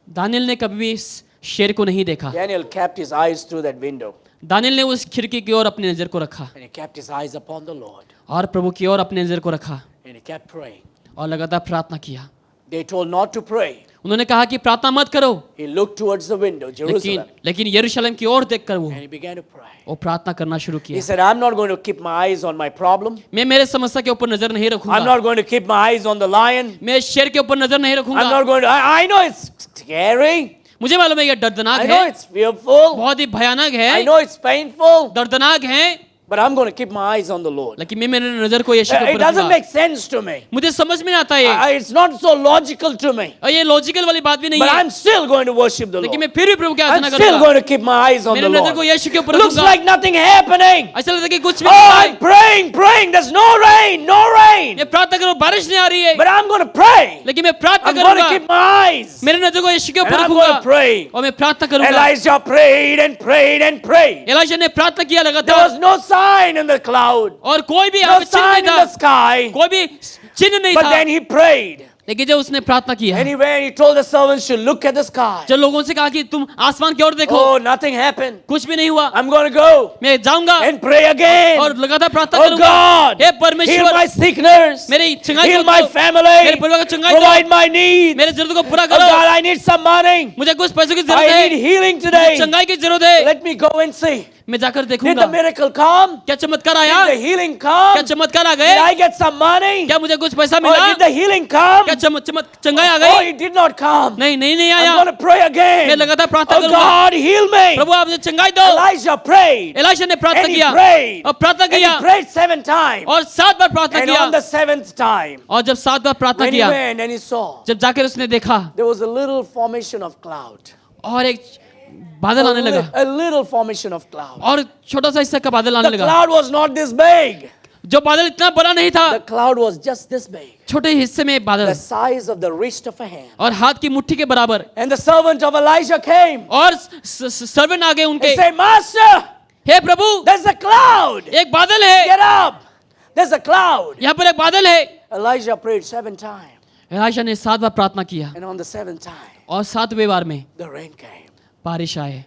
Daniel ने कभी भी इस शेर को नहीं देखा Daniel kept his eyes through that window. Daniel ने उस खिड़की की ओर अपनी नजर को रखा And he kept his eyes upon the Lord. और प्रभु की ओर अपनी नजर को रखा And he kept praying. और लगातार प्रार्थना किया They told not to pray. उन्होंने कहा कि प्रार्थना मत करो He looked towards the window, Jerusalem. लेकिन यरूशलेम की ओर देखकर And he began to pray. वो प्रार्थना करना शुरू He किया said, I'm not going to keep my eyes on my problem. मैं मेरे समस्या के ऊपर नजर नहीं I'm रखूंगा not going to keep my eyes on the lion. मैं शेर के ऊपर नजर नहीं I'm रखूंगा not going to. I know it's scary. मुझे मालूम है ये दर्दनाक I know है it's fearful. बहुत ही भयानक I है know it's painful. दर्दनाक है but I'm going to keep my eyes on the Lord. लेकिन मैं मेरी नजर को यीशु के It ऊपर doesn't रखूंगा। make sense to me. मुझे समझ में नहीं आता ये, It's not so logical to me. और ये लॉजिकल वाली बात भी नहीं But है, I'm still going to worship the लेकिन Lord. मैं फिर भी प्रभु की I'm आराधना still करूंगा। going to keep my eyes on मेरी the नजर को Lord. यीशु के ऊपर Looks रखूंगा। like nothing happening. ऐसा लगता है कि कुछ भी Oh, नहीं हो रहा I'm है। praying. There's no rain, no rain. मैं प्रार्थना करूं, बारिश नहीं आ रही है, But I'm going to pray. लेकिन मैं प्रार्थना I'm going to करूंगा। keep my eyes. मेरी नजर को यीशु के And ऊपर I'm going to रखूंगा pray. और मैं प्रार्थना करूंगा। Elijah prayed and prayed and prayed. Elisha ने प्रार्थना किया There लगातार, was no sign in the cloud, और कोई भी no यहाँ पे चिन्ह sign नहीं in the था, sky. कोई भी चिन्ह नहीं But था, then he prayed. लेकिन जब उसने प्रार्थना किया, And he went, he told the servants to look at the sky. जब लोगों से कहा कि तुम आसमान की ओर देखो, Oh, nothing happened. कुछ भी नहीं हुआ, I'm going to go मैं जाऊंगा and pray again. और लगातार प्रार्थना Oh करूंगा। God, हे heal परमेश्वर, my sickness, मेरी चंगाई heal को my दो, family, मेरे परिवार को चंगाई दो, provide my needs. मेरे जरूरत को पूरा Oh करो, God, I need some money. मुझे कुछ पैसों की जरूरत I है, need healing मुझे today. चंगाई की जरूरत है, Let me go and see. मैं जाकर Did देखूंगा the miracle come? क्या चमत्कार आया, Did the healing come? क्या चमत्कार आ Did गए, I get some money? क्या मुझे कुछ पैसा Oh, मिला, did the healing come? क्या चंगाई आ Oh, गई, it did not come. नहीं नहीं नहीं I'm आया, going to pray again. मैं लगातार प्रार्थना Oh करूंगा, God, heal me. प्रभु आप मुझे चंगाई दो। Elijah prayed. एलीशा ने प्रार्थना And he किया prayed. और प्रार्थना And he किया prayed 7 times. और 7 बार प्रार्थना And किया, on the 7th time, और जब 7 बार प्रार्थना when he किया, went and he saw, जब जाकर उसने देखा, there was a little formation of cloud. और एक बादल आने लगा, A little formation of cloud. और छोटा सा हिस्सा का बादल आने The लगा, cloud was not this big. जो बादल इतना बड़ा नहीं था, The cloud was just this big. छोटे हिस्से में बादल, The size of the wrist of a hand. और हाथ की मुट्ठी के बराबर, And the servant of Elijah came और सर्वेंट आ गए and उनके, said, Master, hey Prabhu there's a cloud. एक बादल है, Get up. There's a cloud. यहाँ पर एक बादल है। Elijah prayed 7 times. एलीशा ने 7 बार प्रार्थना किया, And on the 7th time, और 7वें बार में the rain came. बारिश आए।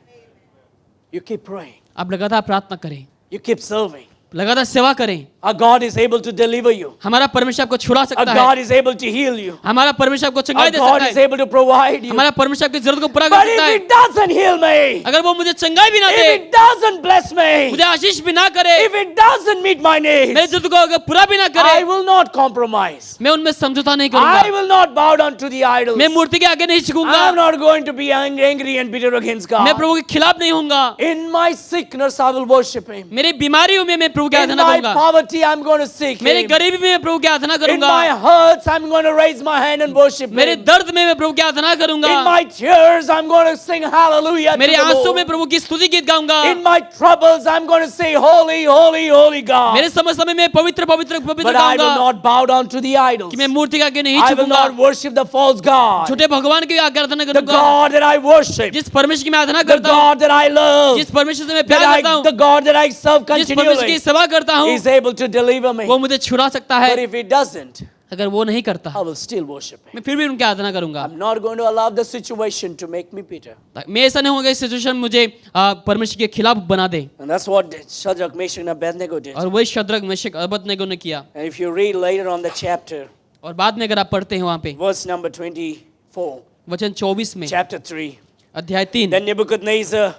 You keep praying. आप लगातार प्रार्थना करें, You keep serving. लगातार सेवा करें, Our God is able to deliver you. हमारा परमेश्वर आपको छुड़ा Our सकता है, God is able to heal you. हमारा परमेश्वर आपको Our चंगाई दे God सकता is है, able to provide you. हमारा परमेश्वर आपकी जरूरत को पूरा But कर सकता if है। it doesn't heal me, अगर वो मुझे चंगाई भी ना if they, it doesn't bless me, मुझे आशीष भी ना करे, if it doesn't meet my मेरी needs, जरूरत को अगर पूरा भी ना I करे, will not compromise. मैं उनमें समझौता नहीं I करूंगा, will not bow down to the idols. मैं मूर्ति के आगे नहीं झुकूंगा, I'm not going to be angry and bitter against मैं God. प्रभु के खिलाफ नहीं होऊंगा, In my sickness, I will worship Him. मेरी बीमारियों में मैं प्रभु की In आराधना my करूंगा, poverty, I'm going to seek मेरी Him. गरीबी में मैं प्रभु की आराधना In करूंगा, my hurts, I'm going to raise my hand and worship मेरे Him. दर्द में मैं प्रभु की आराधना करूंगा, In my tears, I'm going to sing hallelujah to मेरे the आंसू में Lord. प्रभु की स्तुति गीत गाऊंगा, In my troubles, I'm going to say holy, holy, holy God. मेरे समस्या में मैं पवित्र पवित्र पवित्र But I will गाऊंगा, not bow down to the idols. कि मैं मूर्ति के आगे नहीं I will झुकूंगा, not worship the false God. छोटे भगवान की आराधना The करूंगा, God that I worship. जिस परमेश्वर की मैं आराधना The करता हूँ, God that I love. जिस परमेश्वर से मैं That प्यार करता the हूँ, God that I serve जिस परमेश्वर की continually सेवा करता हूँ, is able to deliver me. वो मुझे छुड़ा सकता But है। if He doesn't, अगर वो नहीं करता, I will still worship Him. मैं फिर भी उनकी आराधना करूंगा। I'm not going to allow the situation to make me bitter. मैं ऐसा नहीं होगा इस सिचुएशन मुझे परमेश्वर के खिलाफ बना दे, And that's what Shadrach, Meshach, and Abednego did. और वही शद्रक मेशक अबेदनगो ने किया। And if you read later on the chapter, और बाद में अगर आप पढ़ते हैं वहां पे verse number 24, वचन 24 में, chapter 3, अध्याय 3, then Nebuchadnezzar,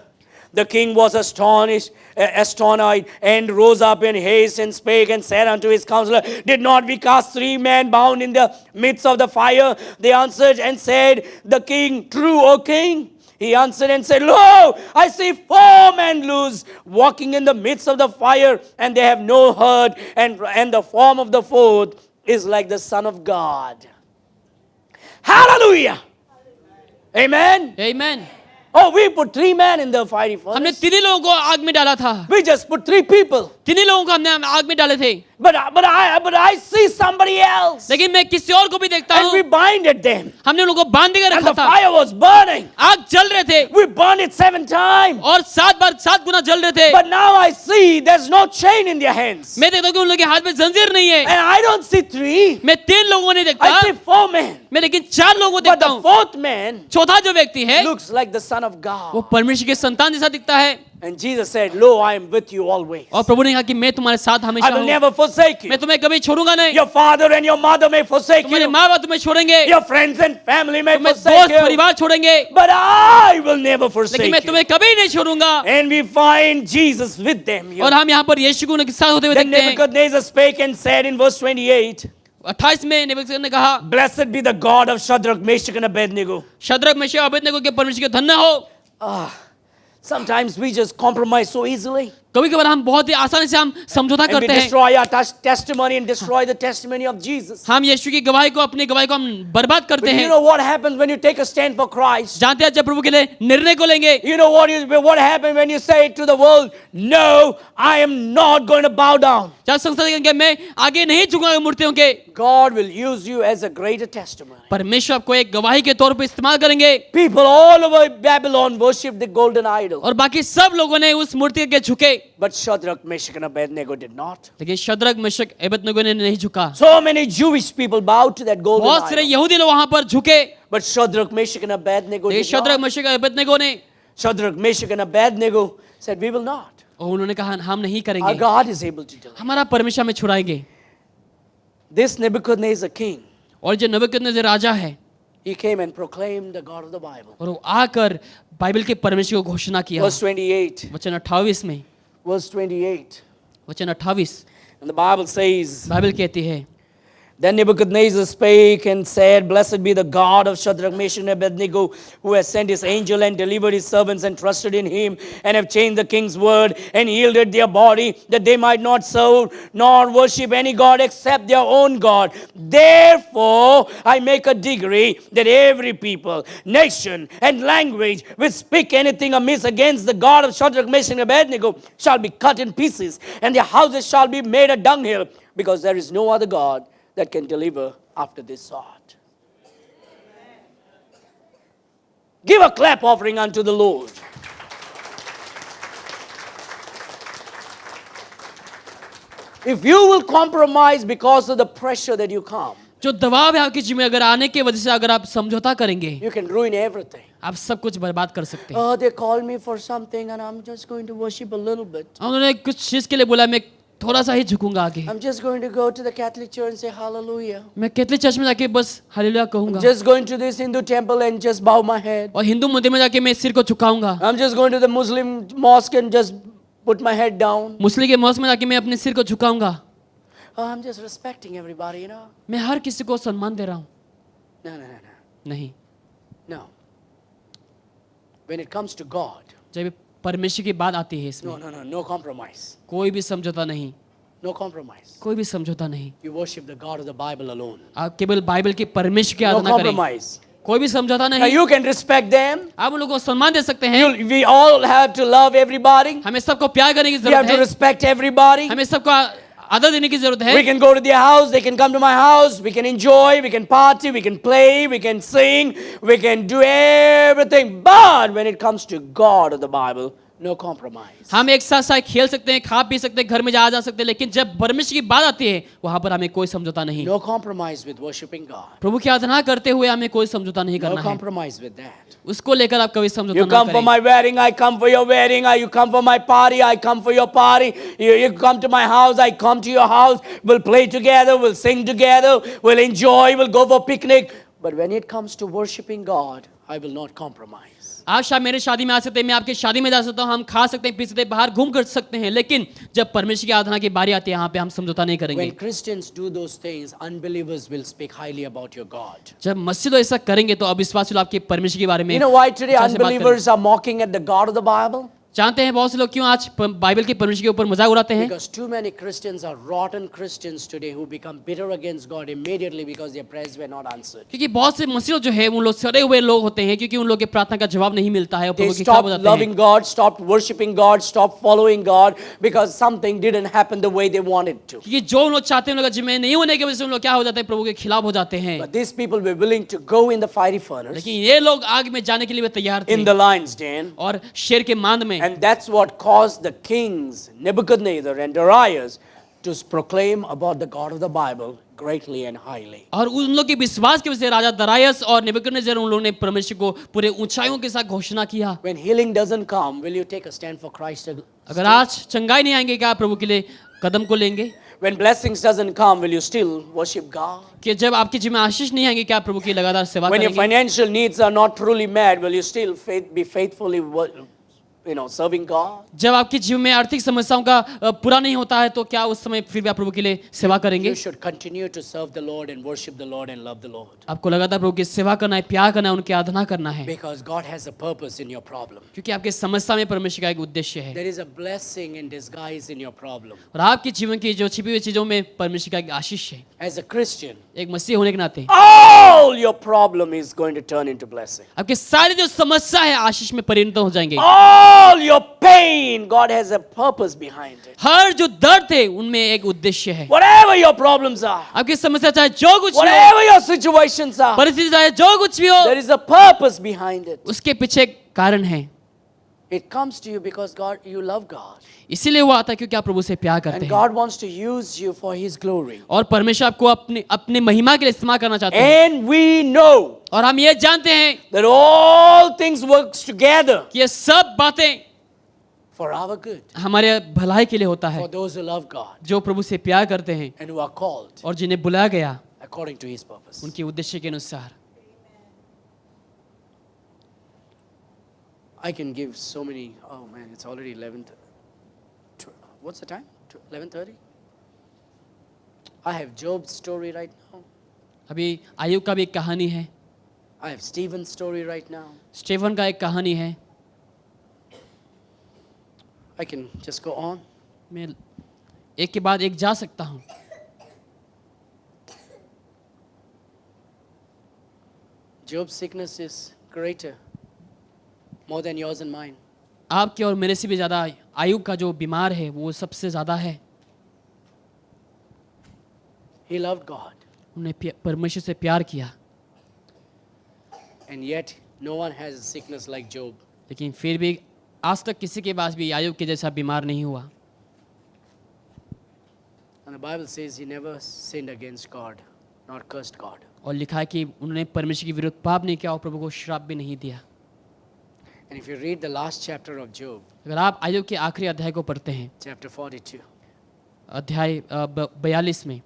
the king was astonished and rose up in haste and spake and said unto his counselor, Did not we cast 3 men bound in the midst of the fire? They answered and said, The king, true, O king. He answered and said, Lo, I see 4 men loose, walking in the midst of the fire, and they have no hurt, and the form of the 4th is like the Son of God. Hallelujah! Amen. Amen. Oh, we put 3 men in the fiery हमने furnace. 3 लोगों को आग में डाला था, We just put 3 people. 3 लोगों को हमने आग में डाले थे, But I see somebody else. लेकिन मैं किसी और को भी देखता And we हूँ, binded them. हमने उन लोगों को बांध के And रखा the था, fire was burning. आग जल रहे थे, We burned it 7 times. और 7 बार 7 गुना जल रहे थे। But now I see there's no chain in their hands. मैं देखता हूँ कि उन लोगों के हाथ में जंजीर नहीं है, And I don't see 3. मैं 3 लोगों को नहीं देखता, I see 4 men. मैं लेकिन 4 लोगों को But देखता the हूँ। 4th man चौथा जो व्यक्ति है looks like the Son of वो God. परमेश्वर के संतान जैसा दिखता है, And Jesus said, Lo, I am with you always. और प्रभु ने कहा कि मैं तुम्हारे साथ I हमेशा will हूँ, never forsake you. मैं तुम्हें कभी छोड़ूंगा नहीं। Your father and your mother may forsake तुम्हारे you. माँ बाप तुम्हें छोड़ेंगे, Your friends and family may तुम्हें forsake दोस्त you. परिवार छोड़ेंगे, But I will never forsake लेकिन मैं you. तुम्हें कभी नहीं छोड़ूंगा। And we find Jesus with them here. और हम यहाँ पर यीशु को उनके साथ होते हुए Then देखते हैं। Nebuchadnezzar spake and said in verse 28, 28 में नेबूकदनेस्सर ने कहा, Blessed be the God of Shadrach, Meshach, and Abednego. Shadrach Meshach Abednego के परमेश्वर के धन्य हो। Sometimes we just compromise so easily. कभी कभार हम बहुत ही आसानी से हम समझौता And we करते हैं, destroy our testimony and destroy the testimony of Jesus. हम यीशु की गवाही को, अपनी गवाही को हम बर्बाद करते But you हैं। know what happens when you take a stand for Christ? जानते हैं जब प्रभु के लिए निर्णय को लेंगे, You know what happens when you say to the world, no, I am not going to bow down. जब संसार कहेंगे मैं आगे नहीं झुकूंगा मूर्तियों के, God will use you as a greater testimony. परमेश्वर आपको एक गवाही के तौर पर इस्तेमाल करेंगे। People all over Babylon worship the golden idol. और बाकी सब लोगों ने उस मूर्ति के झुके, But Shadrach, Meshach and Abednego did not. लेकिन शद्रक मेशक अबेदनगो ने नहीं झुका। So many Jewish people bowed to that golden बहुत सारे idol. यहूदी लोग वहां पर झुके, But Shadrach, Meshach and Abednego लेकिन did Shadrach not. Meshach Abednego ने, Shadrach, Meshach and Abednego said, we will not. और उन्होंने कहा हम नहीं Our करेंगे, God is able to deliver. हमारा परमेश्वर हमें छुड़ाएंगे। This Nebuchadnezzar king, और जो नबूकदनेस्सर राजा है, he came and proclaimed the God of the Bible. और वो आकर बाइबल के परमेश्वर को घोषणा किया। Verse 28. वचन 28 में, Verse 28. वचन 28 And the Bible says, Bible कहती है, Then Nebuchadnezzar spake and said, Blessed be the God of Shadrach, Meshach, and Abednego, who has sent his angel and delivered his servants and trusted in him, and have changed the king's word and yielded their body, that they might not serve nor worship any God except their own God. Therefore, I make a decree that every people, nation, and language which speak anything amiss against the God of Shadrach, Meshach, and Abednego shall be cut in pieces, and their houses shall be made a dunghill, because there is no other God that can deliver after this sort. Give a clap offering unto the Lord. If you will compromise because of the pressure that you come, जो दबाव है आपकी जिम्मे अगर आने की वजह से अगर आप समझौता करेंगे, you can ruin everything. आप सब कुछ बर्बाद कर सकते हैं। Oh, they called me for something and I'm just going to worship a little bit. उन्होंने कुछ चीज के लिए बोला, मैं थोड़ा सा ही झुकूंगा आगे, I'm just going to go to the Catholic Church and say hallelujah. मैं कैथलिक चर्च में जाके बस हालेलुया कहूंगा, Just going to this Hindu temple and just bow my head. और हिंदू मंदिर में जाके मैं सिर को झुकाऊंगा, I'm just going to the Muslim mosque and just put my head down. मुस्लिम के मौसम में जाके मैं अपने सिर को झुकाऊंगा, Oh, I'm just respecting everybody, you know. मैं हर किसी को सम्मान दे रहा हूँ। No, no, no, no. नहीं, No. When it comes to God, जब परमेश्वर की बात आती है इसमें no, no, no, no compromise. कोई भी समझौता नहीं, No compromise. कोई भी समझौता नहीं। You worship the God of the Bible alone. आप केवल बाइबल के परमेश्वर की No आराधना करें, compromise. कोई भी समझौता Now नहीं। you can respect them. आप उन लोगों को सम्मान दे सकते हैं, We all have to love everybody. हमें सबको प्यार करने की We have जरूरत to है, respect everybody. हमें सबको आदर देने की जरूरत We है। can go to their house, they can come to my house, we can enjoy, we can party, we can play, we can sing, we can do everything. But when it comes to God of the Bible, no compromise. हम एक साथ साथ खेल सकते हैं, खा P सकते हैं, घर में जा सकते हैं, लेकिन जब परमेश्वर की बात आती है वहां पर हमें कोई समझौता नहीं। No compromise with worshiping God. प्रभु की आराधना करते हुए हमें कोई समझौता नहीं No करना है, compromise with that. उसको लेकर आप कभी समझौता You ना come for करें। my wedding, I come for your wedding. You come for my party, I come for your party. You come to my house, I come to your house. We'll play together, we'll sing together, we'll enjoy, we'll go for picnic. But when it comes to worshiping God, I will not compromise. आप शायद मेरे शादी में आ सकते हैं, मैं आपकी शादी में जा सकता हूँ, हम खा सकते हैं, पी सकते हैं, बाहर घूम कर सकते हैं, लेकिन जब परमेश्वर की आराधना की बारी आती है यहाँ पे हम समझौता नहीं करेंगे। When Christians do those things, unbelievers will speak highly about your God. जब मस्जिद लोग ऐसा करेंगे तो अविश्वासी लोग आपके परमेश्वर के बारे में You know why today अच्छा से बात unbelievers are mocking at the God of the Bible? जानते हैं बहुत से लोग क्यों आज बाइबल के परमेश्वर के ऊपर मजाक उड़ाते हैं? Because too many Christians are rotten Christians today who become bitter against God immediately because their prayers were not answered. क्योंकि बहुत से मसीह जो है उन लोग सड़े हुए लोग होते हैं, क्योंकि उन लोग के प्रार्थना का जवाब नहीं मिलता है और They प्रभु के खिलाफ stopped हो जाते loving हैं, God, stopped worshiping God, stopped following God because something didn't happen the way they wanted to. क्योंकि जो उन लोग चाहते हैं उन लोग का जिम्मे नहीं होने की वजह से उन लोग क्या हो जाते हैं, प्रभु के खिलाफ हो जाते हैं। But these people were willing to go in the fiery furnace, लेकिन ये लोग आग में जाने के लिए भी तैयार in थे the lion's den, और शेर के मांद में, and that's what caused the kings Nebuchadnezzar and Darius to proclaim about the God of the Bible greatly and highly. और उन लोग के विश्वास की वजह से राजा दरायस और नेबुकदनेस्सर उन लोगों ने परमेश्वर को पूरे ऊंचाइयों के साथ घोषणा किया। When healing doesn't come, will you take a stand for Christ? अगर आज चंगाई नहीं आएंगे क्या प्रभु के लिए कदम को लेंगे? When blessings doesn't come, will you still worship God? कि जब आपकी जिम्मे आशीष नहीं आएंगे क्या प्रभु की लगातार सेवा When your करेंगे? financial needs are not truly met, will you still be faithfully serving God? जब आपके जीवन में आर्थिक समस्याओं का पूरा नहीं होता है तो क्या उस समय फिर भी आप प्रभु के लिए सेवा करेंगे? You should continue to serve the Lord and worship the Lord and love the Lord. आपको लगातार प्रभु की सेवा करना है, प्यार करना है, उनकी आराधना करना है, Because God has a purpose in your problem. क्योंकि आपके समस्या में परमेश्वर का एक उद्देश्य है There is a blessing in disguise in your problem. और आपके जीवन की जो छिपी हुई चीजों में परमेश्वर का एक आशीष है। As a Christian, एक मसीह होने के नाते all your problem is going to turn into blessing. आपके सारी जो समस्या है आशीष में परिणत हो जाएंगे। All your pain, God has a purpose behind it. हर जो दर्द है उनमें एक उद्देश्य है। Whatever your problems are, आपकी समस्या चाहे जो कुछ भी हो, whatever your situations are, परिस्थिति चाहे जो कुछ भी हो, there is a purpose behind it. उसके पीछे एक कारण है। It comes to you because you love God. इसीलिए वो आता है क्योंकि आप प्रभु से प्यार करते And हैं God wants to use you for His glory. और परमेश्वर आपको अपने महिमा के लिए इस्तेमाल करना चाहते हैं। And we know और हम ये जानते हैं that all things works together कि ये सब बातें for our good, हमारे भलाई के लिए होता है, for those who love God जो प्रभु से प्यार करते हैं and who are called और जिन्हें बुलाया गया according to His purpose. उनके उद्देश्य के अनुसार। I can give so many. Oh man, it's already 11. What's the time? 11:30. I have Job's story right now. अभी आयुब का भी एक कहानी है, I have Stephen's story right now. Stephen का एक कहानी है। I can just go on. मैं एक के बाद एक जा सकता हूँ। Job's sickness is greater, more than yours and mine. आपके और मेरे से भी ज्यादा आयुब का जो बीमार है वो सबसे ज्यादा है। He loved God, उन्हें परमेश्वर से प्यार किया, and yet no one has a sickness like Job. लेकिन फिर भी आज तक किसी के पास भी आयुब के जैसा बीमार नहीं हुआ। And the Bible says he never sinned against God, nor cursed God. और लिखा है कि उन्होंने परमेश्वर के विरुद्ध पाप नहीं किया और प्रभु को श्राप भी नहीं दिया। And if you read the last chapter of Job, अगर आप आयुब के आखिरी अध्याय को पढ़ते हैं, chapter 42, अध्याय 42 में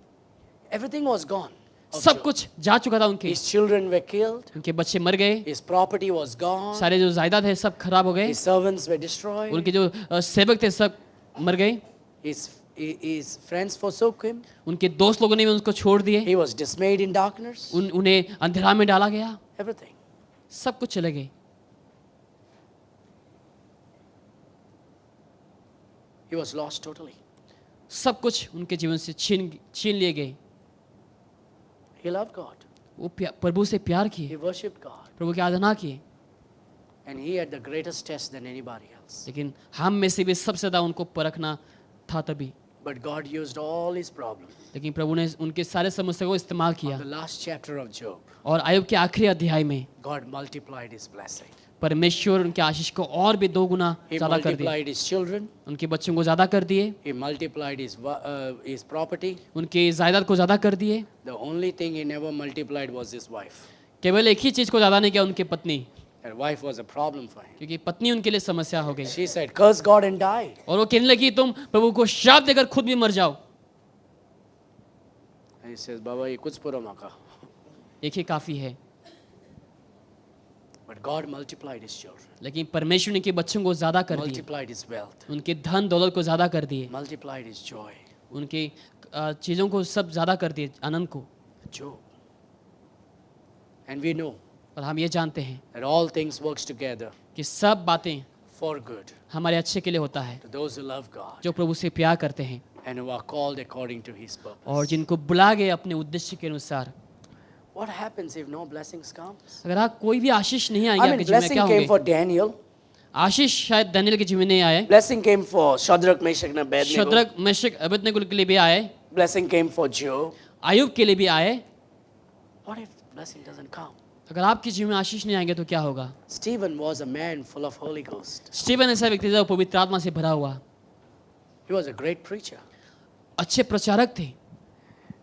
everything was gone. of सब Job. कुछ जा चुका था। उनके His children were killed, उनके बच्चे मर गए, his property was gone, सारे जो जायदाद है सब खराब हो गए, his servants were destroyed, उनके जो सेवक थे सब मर गए, his friends forsook him, उनके दोस्त लोगों ने भी उनको छोड़ दिए, he was dismayed in darkness, उन्हें अंधेरा में डाला गया, everything. सब कुछ चले गए। He was lost totally. सब कुछ उनके जीवन से छीन लिए गए। He loved God, वो प्रभु से प्यार he किए, worshipped God, प्रभु की आराधना किए, and he had the greatest test than anybody else. लेकिन हम में से भी सबसे ज्यादा उनको परखना था तभी। But God used all his problems. लेकिन प्रभु ने उनके सारे समस्या को इस्तेमाल किया The last chapter of Job, और आयुब के आखिरी अध्याय में God multiplied his blessing. परमेश्वर उनके आशीष को और भी 2 गुना He ज्यादा कर दिया। multiplied his children, उनके बच्चों को ज्यादा कर दिए, he multiplied his property. उनके जायदाद को ज्यादा कर दिए। The only thing he never multiplied was his wife. केवल एक ही चीज को ज्यादा नहीं किया, उनकी पत्नी, That wife was a problem for him. क्योंकि पत्नी उनके लिए समस्या हो गई She said, curse God and die. और वो कहने लगी तुम प्रभु को श्राप देकर खुद भी मर जाओ। And he says, Baba, ye kuch pura maka. एक ही काफी है। But God multiplied his children, लेकिन परमेश्वर ने उनके बच्चों को ज्यादा कर दिए, multiplied his wealth, उनके धन दौलत को ज्यादा कर दिए, multiplied his joy. उनकी चीजों को सब ज्यादा कर दिए, आनंद को। Job. And we know और हम ये जानते हैं that all things works together कि सब बातें for good हमारे अच्छे के लिए होता है, to those who love God जो प्रभु से प्यार करते हैं and who are called according to his और purpose. जिनको बुला गए अपने उद्देश्य के अनुसार। What happens if no blessings comes? अगर आप कोई भी आशीष नहीं I आएंगे mean, आपके जीवन में, blessing क्या came होंगे? for Daniel. आशीष शायद दानियेल के जीवन में नहीं आए, Blessing came for Shadrach, Meshach, and Abednego. Shadrach Meshach Abednego के लिए भी आए, Blessing came for Job. Ayub के लिए भी आए। What if blessing doesn't come? अगर आपके जीवन में आशीष नहीं आएंगे तो क्या होगा? Stephen was a man full of Holy Ghost. स्टीफन ऐसा व्यक्ति था जो पवित्र आत्मा से भरा हुआ, He was a great preacher. अच्छे प्रचारक थे।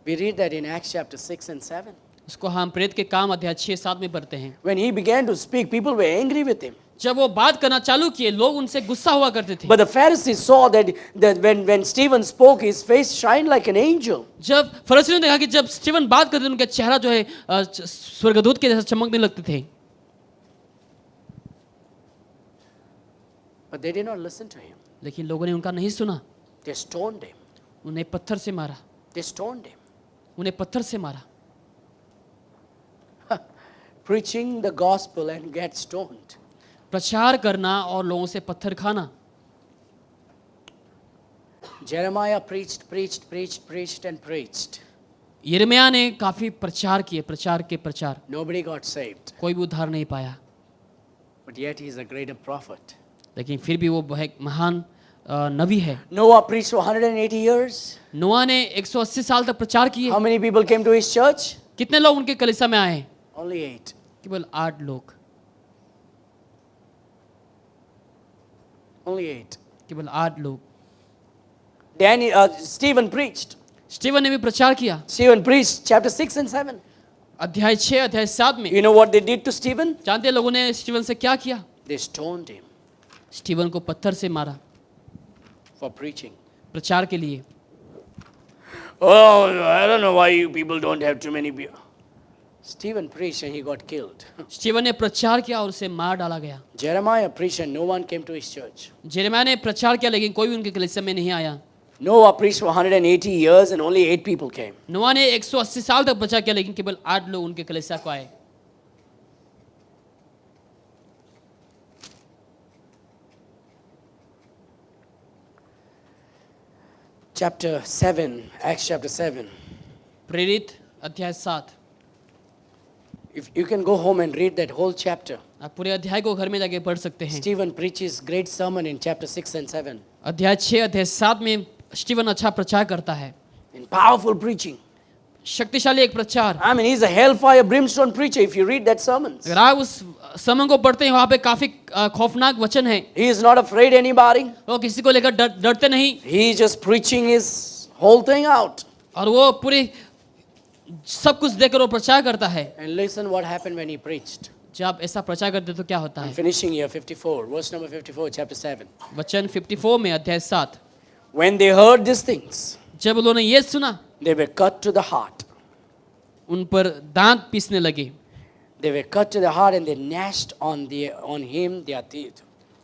We read that in Acts chapter 6 and 7. उसको हम प्रेरित के काम अध्याय 6-7 में पढ़ते हैं। When he began to speak, people were angry with him. जब वो बात करना चालू किए लोग उनसे गुस्सा हुआ करते थे। But the Pharisees saw that when Stephen spoke, his face shined like an angel. जब फरीसियों ने देखा कि जब स्टीफन बात करते थे उनका चेहरा जो है स्वर्गदूत के जैसा चमकने लगते थे। But they did not listen to him. लेकिन लोगों ने उनका नहीं सुना, They stoned him. उन्हें पत्थर से मारा, They stoned him. उन्हें पत्थर से मारा। Preaching the gospel and get stoned. प्रचार करना और लोगों से पत्थर खाना। Jeremiah preached and preached. यिर्मयाह ने काफी प्रचार किए, प्रचार के प्रचार, Nobody got saved. कोई भी उद्धार नहीं पाया। But yet he is a greater prophet. लेकिन फिर भी वो बहुत महान नबी है। Noah preached for 180 years. नोआ ने 180 साल तक प्रचार किए। How many people came to his church? कितने लोग उनके कलीसिया में आए? Only 8. केवल 8 लोग, Only 8. केवल 8 लोग। Stephen preached. स्टीवन ने भी प्रचार किया। Stephen preached chapter 6 and 7. अध्याय 6 अध्याय 7 में You know what they did to Stephen? जानते हैं लोगों ने स्टीवन से क्या किया? They stoned him स्टीवन को पत्थर से मारा for preaching. प्रचार के लिए। Oh, I don't know why you people don't have too many beer. Stephen preached and he got killed. Steven ने प्रचार किया और उसे मार डाला गया। Jeremiah preached and no one came to his church. यिर्मयाह ने प्रचार किया लेकिन कोई भी उनके कलीसिया में नहीं आया। Noah preached for 180 years and only 8 people came. नोआ ने 180 साल तक प्रचार किया लेकिन केवल 8 लोग उनके कलीसिया को आए। Chapter 7, Acts chapter 7. प्रेरित अध्याय 7। If you can go home and read that whole chapter. आप पूरे अध्याय को घर में जाके पढ़ सकते हैं। Stephen preaches great sermon in chapter 6 and 7. अध्याय 6 अध्याय 7 में स्टीवन अच्छा प्रचार करता है, In powerful preaching. शक्तिशाली एक प्रचार। I mean, he's a hellfire brimstone preacher if you read that sermons. अगर आप उस समय को पढ़ते हैं वहाँ पे काफी खौफनाक वचन है। He is not afraid anybody. वो किसी को लेकर डरते नहीं He is just preaching his whole thing out. और वो पूरी सब कुछ देकर वो प्रचार करता है। And listen what happened when he preached. जब ऐसा प्रचार करते तो क्या होता I'm है? finishing here 54, verse number 54, chapter 7. वचन 54 में अध्याय 7। When they heard these things, जब उन्होंने ये सुना they were cut to the heart. उन पर दांत पीसने लगे They were cut to the heart and they gnashed on him their teeth.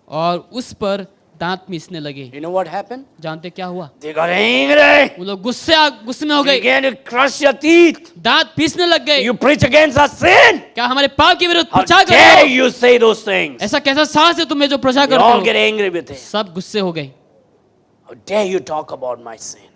और उस पर दांत पीसने लगे। You know what happened? जानते क्या हुआ? They got angry. वो लोग गुस्से में हो They गए, began to crush your teeth. दांत पीसने लग गए। You preach against our sin. क्या हमारे पाप के विरुद्ध How प्रचार कर dare रहे हो? you say those things? ऐसा कैसा साहस है तुम्हें जो प्रचार They all करते get हो? angry with him. सब गुस्से हो गए। How dare you talk about my sin?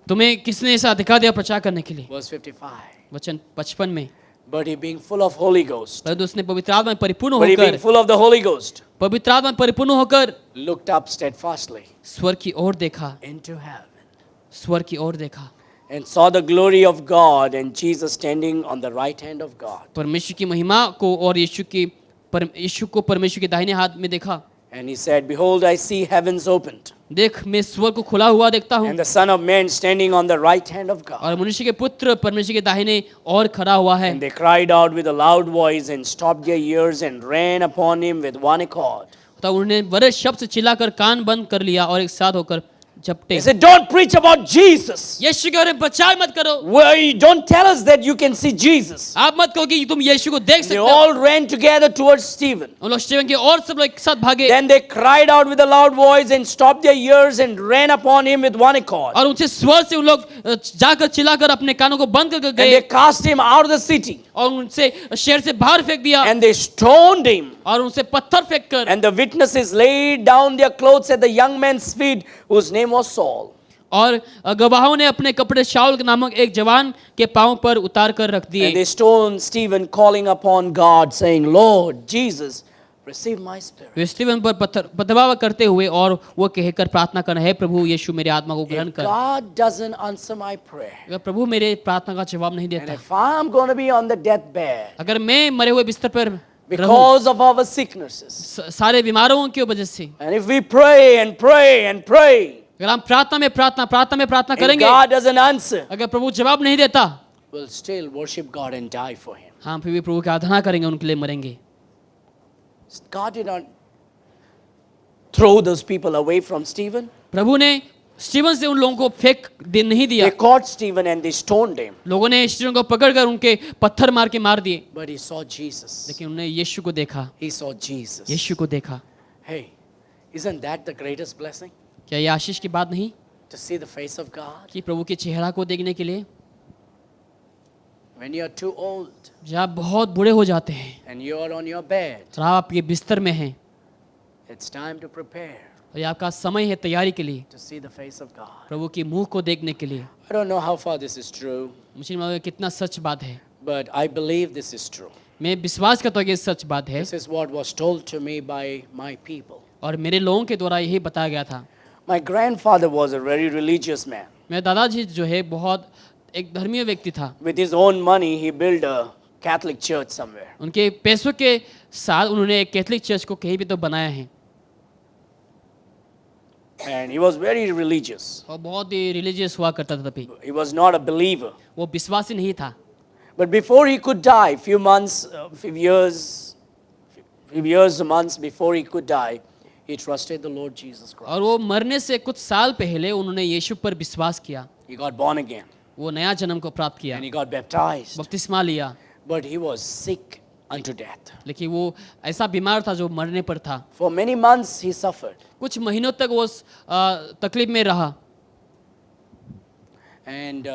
तुम्हें किसने ऐसा अधिकार दिया प्रचार करने के लिए? Verse 55. वचन 55 में, But he being full of Holy Ghost, परंतु उसने पवित्र आत्मा में परिपूर्ण but he being होकर full of the Holy Ghost, पवित्र आत्मा में परिपूर्ण होकर looked up steadfastly स्वर की ओर देखा, into heaven स्वर की ओर देखा and saw the glory of God and Jesus standing on the right hand of God. परमेश्वर की महिमा को और यीशु को परमेश्वर के दाहिने हाथ में देखा। And he said, Behold, I see heavens opened, देख मैं स्वर को खुला हुआ देखता हूँ and the Son of Man standing on the right hand of God. और मनुष्य के पुत्र परमेश्वर के दाहिने और खड़ा हुआ है। And they cried out with a loud voice and stopped their ears and ran upon him with one accord. तब उन्होंने बड़े शब्द से चिल्लाकर कान बंद कर लिया और एक साथ होकर झपटे। He said, Don't preach about Jesus. यीशु के बारे में प्रचार मत करो। Well, don't tell us that you can see Jesus. आप मत कहो कि तुम यीशु को देख They सकते हो। all ran together towards Stephen. उन लोग स्टीवन के और सब लोग एक साथ भागे Then they cried out with a loud voice and stopped their ears and ran upon him with one accord. और ऊंचे स्वर से उन लोग जाकर चिल्लाकर अपने कानों को बंद कर And गए they cast him out of the city. और उनसे शहर से बाहर फेंक दिया And they stoned him. और उनसे पत्थर फेंक कर And the witnesses laid down their clothes at the young man's feet, whose name was Saul. और गवाहों ने अपने कपड़े शाऊल नामक एक जवान के पांव पर उतार कर रख And दिए they stoned Stephen, calling upon God, saying, Lord Jesus, receive my spirit. Way Steven पर पथरवाह करते हुए और वो कहकर प्रार्थना कर हे प्रभु यीशु मेरे आत्मा को ग्रहण If कर। God doesn't answer my prayer, अगर प्रभु मेरे प्रार्थना का जवाब नहीं and देता, if I'm going to be on the deathbed अगर मैं मरे हुए बिस्तर पर रहूं because of our sicknesses, सारे बीमारों की वजह से, and if we pray and pray and pray, अगर हम प्रार्थना में प्रार्थना and करेंगे, God doesn't answer, अगर प्रभु जवाब नहीं देता, we'll still worship God and die for Him. हम फिर भी प्रभु की आराधना करेंगे, उनके लिए मरेंगे। God did not throw those people away from Stephen. प्रभु ने स्टीवन से उन लोगों को फेंक नहीं दिया। They caught Stephen and they stoned him. लोगों ने स्टीवन को पकड़कर उनके पत्थर मार के मार दिए, But he saw Jesus. लेकिन उन्होंने यीशु को देखा, He saw Jesus. यीशु को देखा। Hey, Isn't that the greatest blessing? क्या ये आशीष की बात नहीं To see the face of God? कि प्रभु के चेहरा को देखने के लिए? When you're too old जब आप बहुत बूढ़े हो जाते हैं and you're on your bed, और आप ये बिस्तर में हैं it's time to prepare और ये आपका समय है तैयारी के लिए, to see the face of God. प्रभु के मुंह को देखने के लिए। I don't know how far this is true, मुझे नहीं मालूम कितना सच बात है, but I believe this is true. मैं विश्वास करता हूँ कि ये सच बात है This is what was told to me by my people. और मेरे लोगों के द्वारा यही बताया गया था। My grandfather was a very religious man. मेरे दादाजी जो है बहुत एक धर्मीय व्यक्ति था। With his own money, he built a Catholic church somewhere. उनके पैसों के साथ उन्होंने एक कैथोलिक चर्च को कहीं भी तो बनाया है And he was very religious. और बहुत ही रिलीजियस हुआ करता था तभी। He was not a believer. वो विश्वासी नहीं था। But before he could die, few months before he could die, he trusted the Lord Jesus Christ. और वो मरने से कुछ साल पहले उन्होंने यीशु पर विश्वास किया। He got born again वो नया जन्म को प्राप्त किया, and he got baptized. बपतिस्मा लिया, But he was sick unto death. लेकिन वो ऐसा बीमार था जो मरने पर था। For many months he suffered. कुछ महीनों तक वो तकलीफ में रहा। And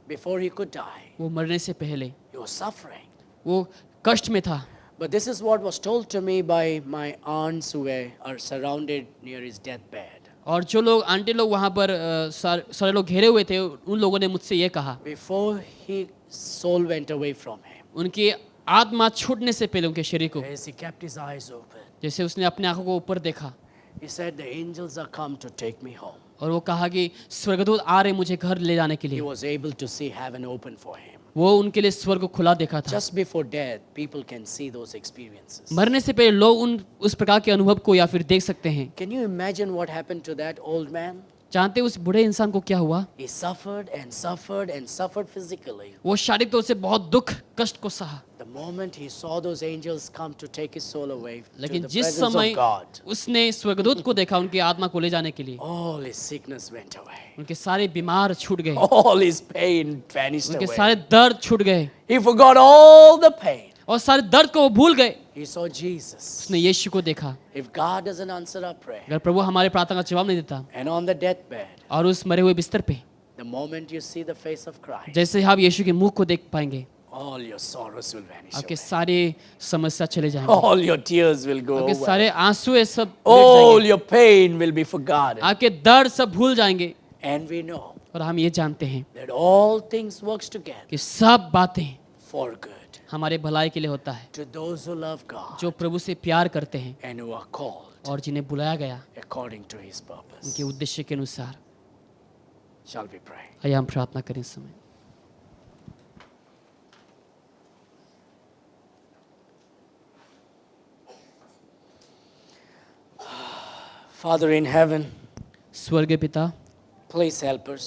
before he could die, वो मरने से पहले he was suffering. वो कष्ट में था। But this is what was told to me by my aunts who are surrounded near his deathbed. और जो लोग आंटी लोग वहाँ पर सारे लोग घेरे हुए थे, उन लोगों ने मुझसे ये कहा, Before his soul went away from him, उनकी आत्मा छूटने से पहले उनके शरीर को, as he kept his eyes open, जैसे उसने अपने आंखों को ऊपर देखा he said, "The angels are come to take me home." और वो कहा कि स्वर्गदूत आ रहे मुझे घर ले जाने के He लिए। was able to see heaven open for him. वो उनके लिए स्वर्ग को खुला देखा था। Just before death, people can see those experiences. मरने से पहले लोग उस प्रकार के अनुभव को या फिर देख सकते हैं। Can you imagine what happened to that old man? जानते हैं उस बूढ़े इंसान को क्या हुआ? He suffered and suffered and suffered physically. वो शारीरिक तौर से बहुत दुख कष्ट को सहा, The moment he saw those angels come to take his soul away to लेकिन the जिस presence समय of God, उसने स्वर्गदूत को देखा उनकी आत्मा को ले जाने के लिए, all his sickness went away. उनके सारे बीमार छूट गए, All his pain vanished उनके away. सारे दर्द छूट गए He forgot all the pain. और सारे दर्द को वो भूल गए। He saw Jesus. उसने यीशु को देखा। If God doesn't answer our prayer, अगर प्रभु हमारे प्रार्थना का जवाब नहीं देता and on the deathbed, और उस मरे हुए बिस्तर पे the moment you see the face of Christ, जैसे ही आप यीशु के मुंह को देख पाएंगे, all your sorrows will vanish आपके away. सारे समस्या चले जाएंगे, All your tears will go आपके away. सारे आंसू ये सब मिट All जाएंगे, your pain will be forgotten. आपके दर्द सब भूल जाएंगे। And we know और हम ये जानते हैं that all things works together कि सब बातें for good हमारे भलाई के लिए होता है, to those who love God जो प्रभु से प्यार करते हैं and who are called और जिन्हें बुलाया गया according to his purpose. उनके उद्देश्य के अनुसार। Shall we pray? आइए हम प्रार्थना करें इस समय। Father in heaven, स्वर्गीय पिता, please help us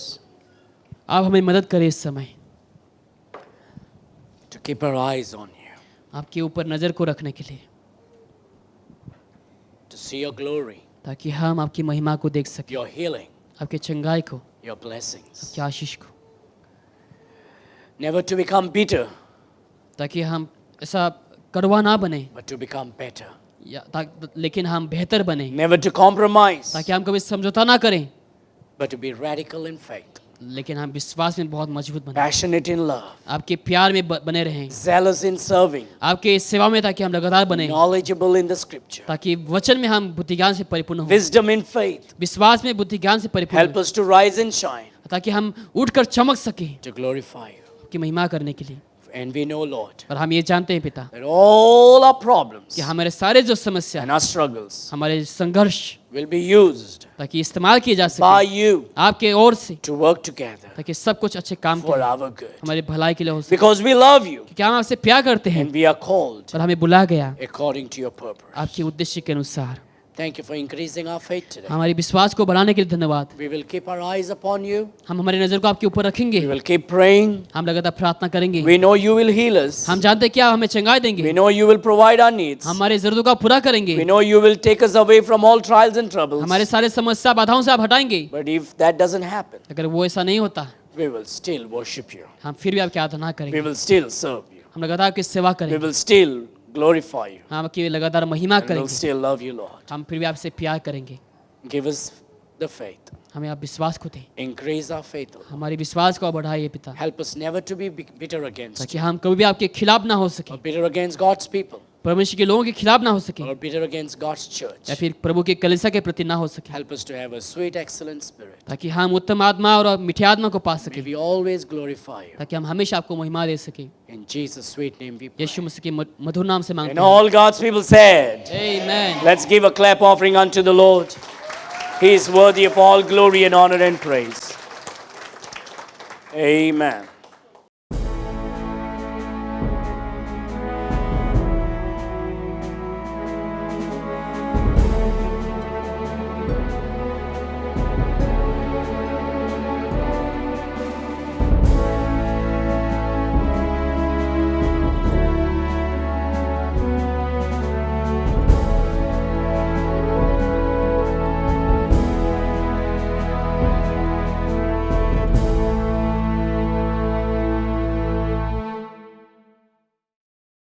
आप हमें मदद करें इस समय to keep our eyes on you, आपके ऊपर नज़र को रखने के लिए, to see your glory, ताकि हम आपकी महिमा को देख सकें, your healing, आपके चंगाई को, your blessings. आपकी आशीष को, Never to become bitter, ताकि हम ऐसा कड़वा ना बने but to become better. लेकिन हम बेहतर बने, Never to compromise, ताकि हम कभी समझौता ना करें, but to be radical in faith, लेकिन हम विश्वास में बहुत मजबूत बने, passionate in love, आपके प्यार में बने रहें, zealous in serving, आपके सेवा में, ताकि हम लगातार बने, knowledgeable in the scripture, ताकि वचन में हम बुद्धि ज्ञान से परिपूर्ण हो, wisdom in faith. विश्वास में बुद्धि ज्ञान से परिपूर्ण Help us to rise and shine, हो, ताकि हम उठकर चमक सकें to glorify you. की महिमा करने के लिए। And we know, Lord, और हम ये जानते हैं पिता that all our problems कि हमारे सारे जो समस्या, and our struggles हमारे संघर्ष, will be used ताकि इस्तेमाल किए जा by सके you आपके ओर से, to work together ताकि सब कुछ अच्छे काम for करें, our good. हमारे भलाई के लिए हो सके, Because we love you क्योंकि हम आपसे प्यार करते हैं and we are called और हमें बुलाया गया according to your purpose. आपके उद्देश्य के अनुसार। Thank you for increasing our faith today. हमारे विश्वास को बढ़ाने के लिए धन्यवाद। We will keep our eyes upon you. हम हमारी नजर को आपके ऊपर We रखेंगे, will keep praying. हम लगातार प्रार्थना करेंगे। We know you will heal us. हम जानते हैं कि आप हमें चंगाई We देंगे, know you will provide our needs. हमारे जरूरतों को आप पूरा करेंगे, We know you will take us away from all trials and troubles. हमारे सारे समस्या बाधाओं से आप हटाएंगे। But if that doesn't happen, अगर वो ऐसा नहीं होता, we will still worship you. हम फिर भी आपकी आराधना We करेंगे, will still serve you. हम लगातार आपकी सेवा We करेंगे, will still glorify you. हम आपकी लगातार महिमा And we'll करेंगे, still love you, Lord. हम फिर भी आपसे प्यार करेंगे। Give us the faith. हमें आप विश्वास को दें, Increase our faith, Lord. हमारे विश्वास को बढ़ाइए पिता, Help us never to be bitter against ताकि you, हम कभी भी आपके खिलाफ ना हो सके, or bitter against God's people, परमेश्वर के लोगों के खिलाफ ना हो सके, or bitter against God's church. या फिर प्रभु के कलीसिया के प्रति ना हो सके, Help us to have a sweet, excellent spirit. ताकि हम उत्तम आत्मा और मीठे आत्मा को पा May सके, we always glorify you. ताकि हम हमेशा आपको महिमा दे सके। In Jesus' sweet name we pray. यीशु मसीह के मधुर नाम से And मांगते हैं, all God's people said, आमीन। let's give a clap offering unto the Lord. He is worthy of all glory and honor and praise. Amen.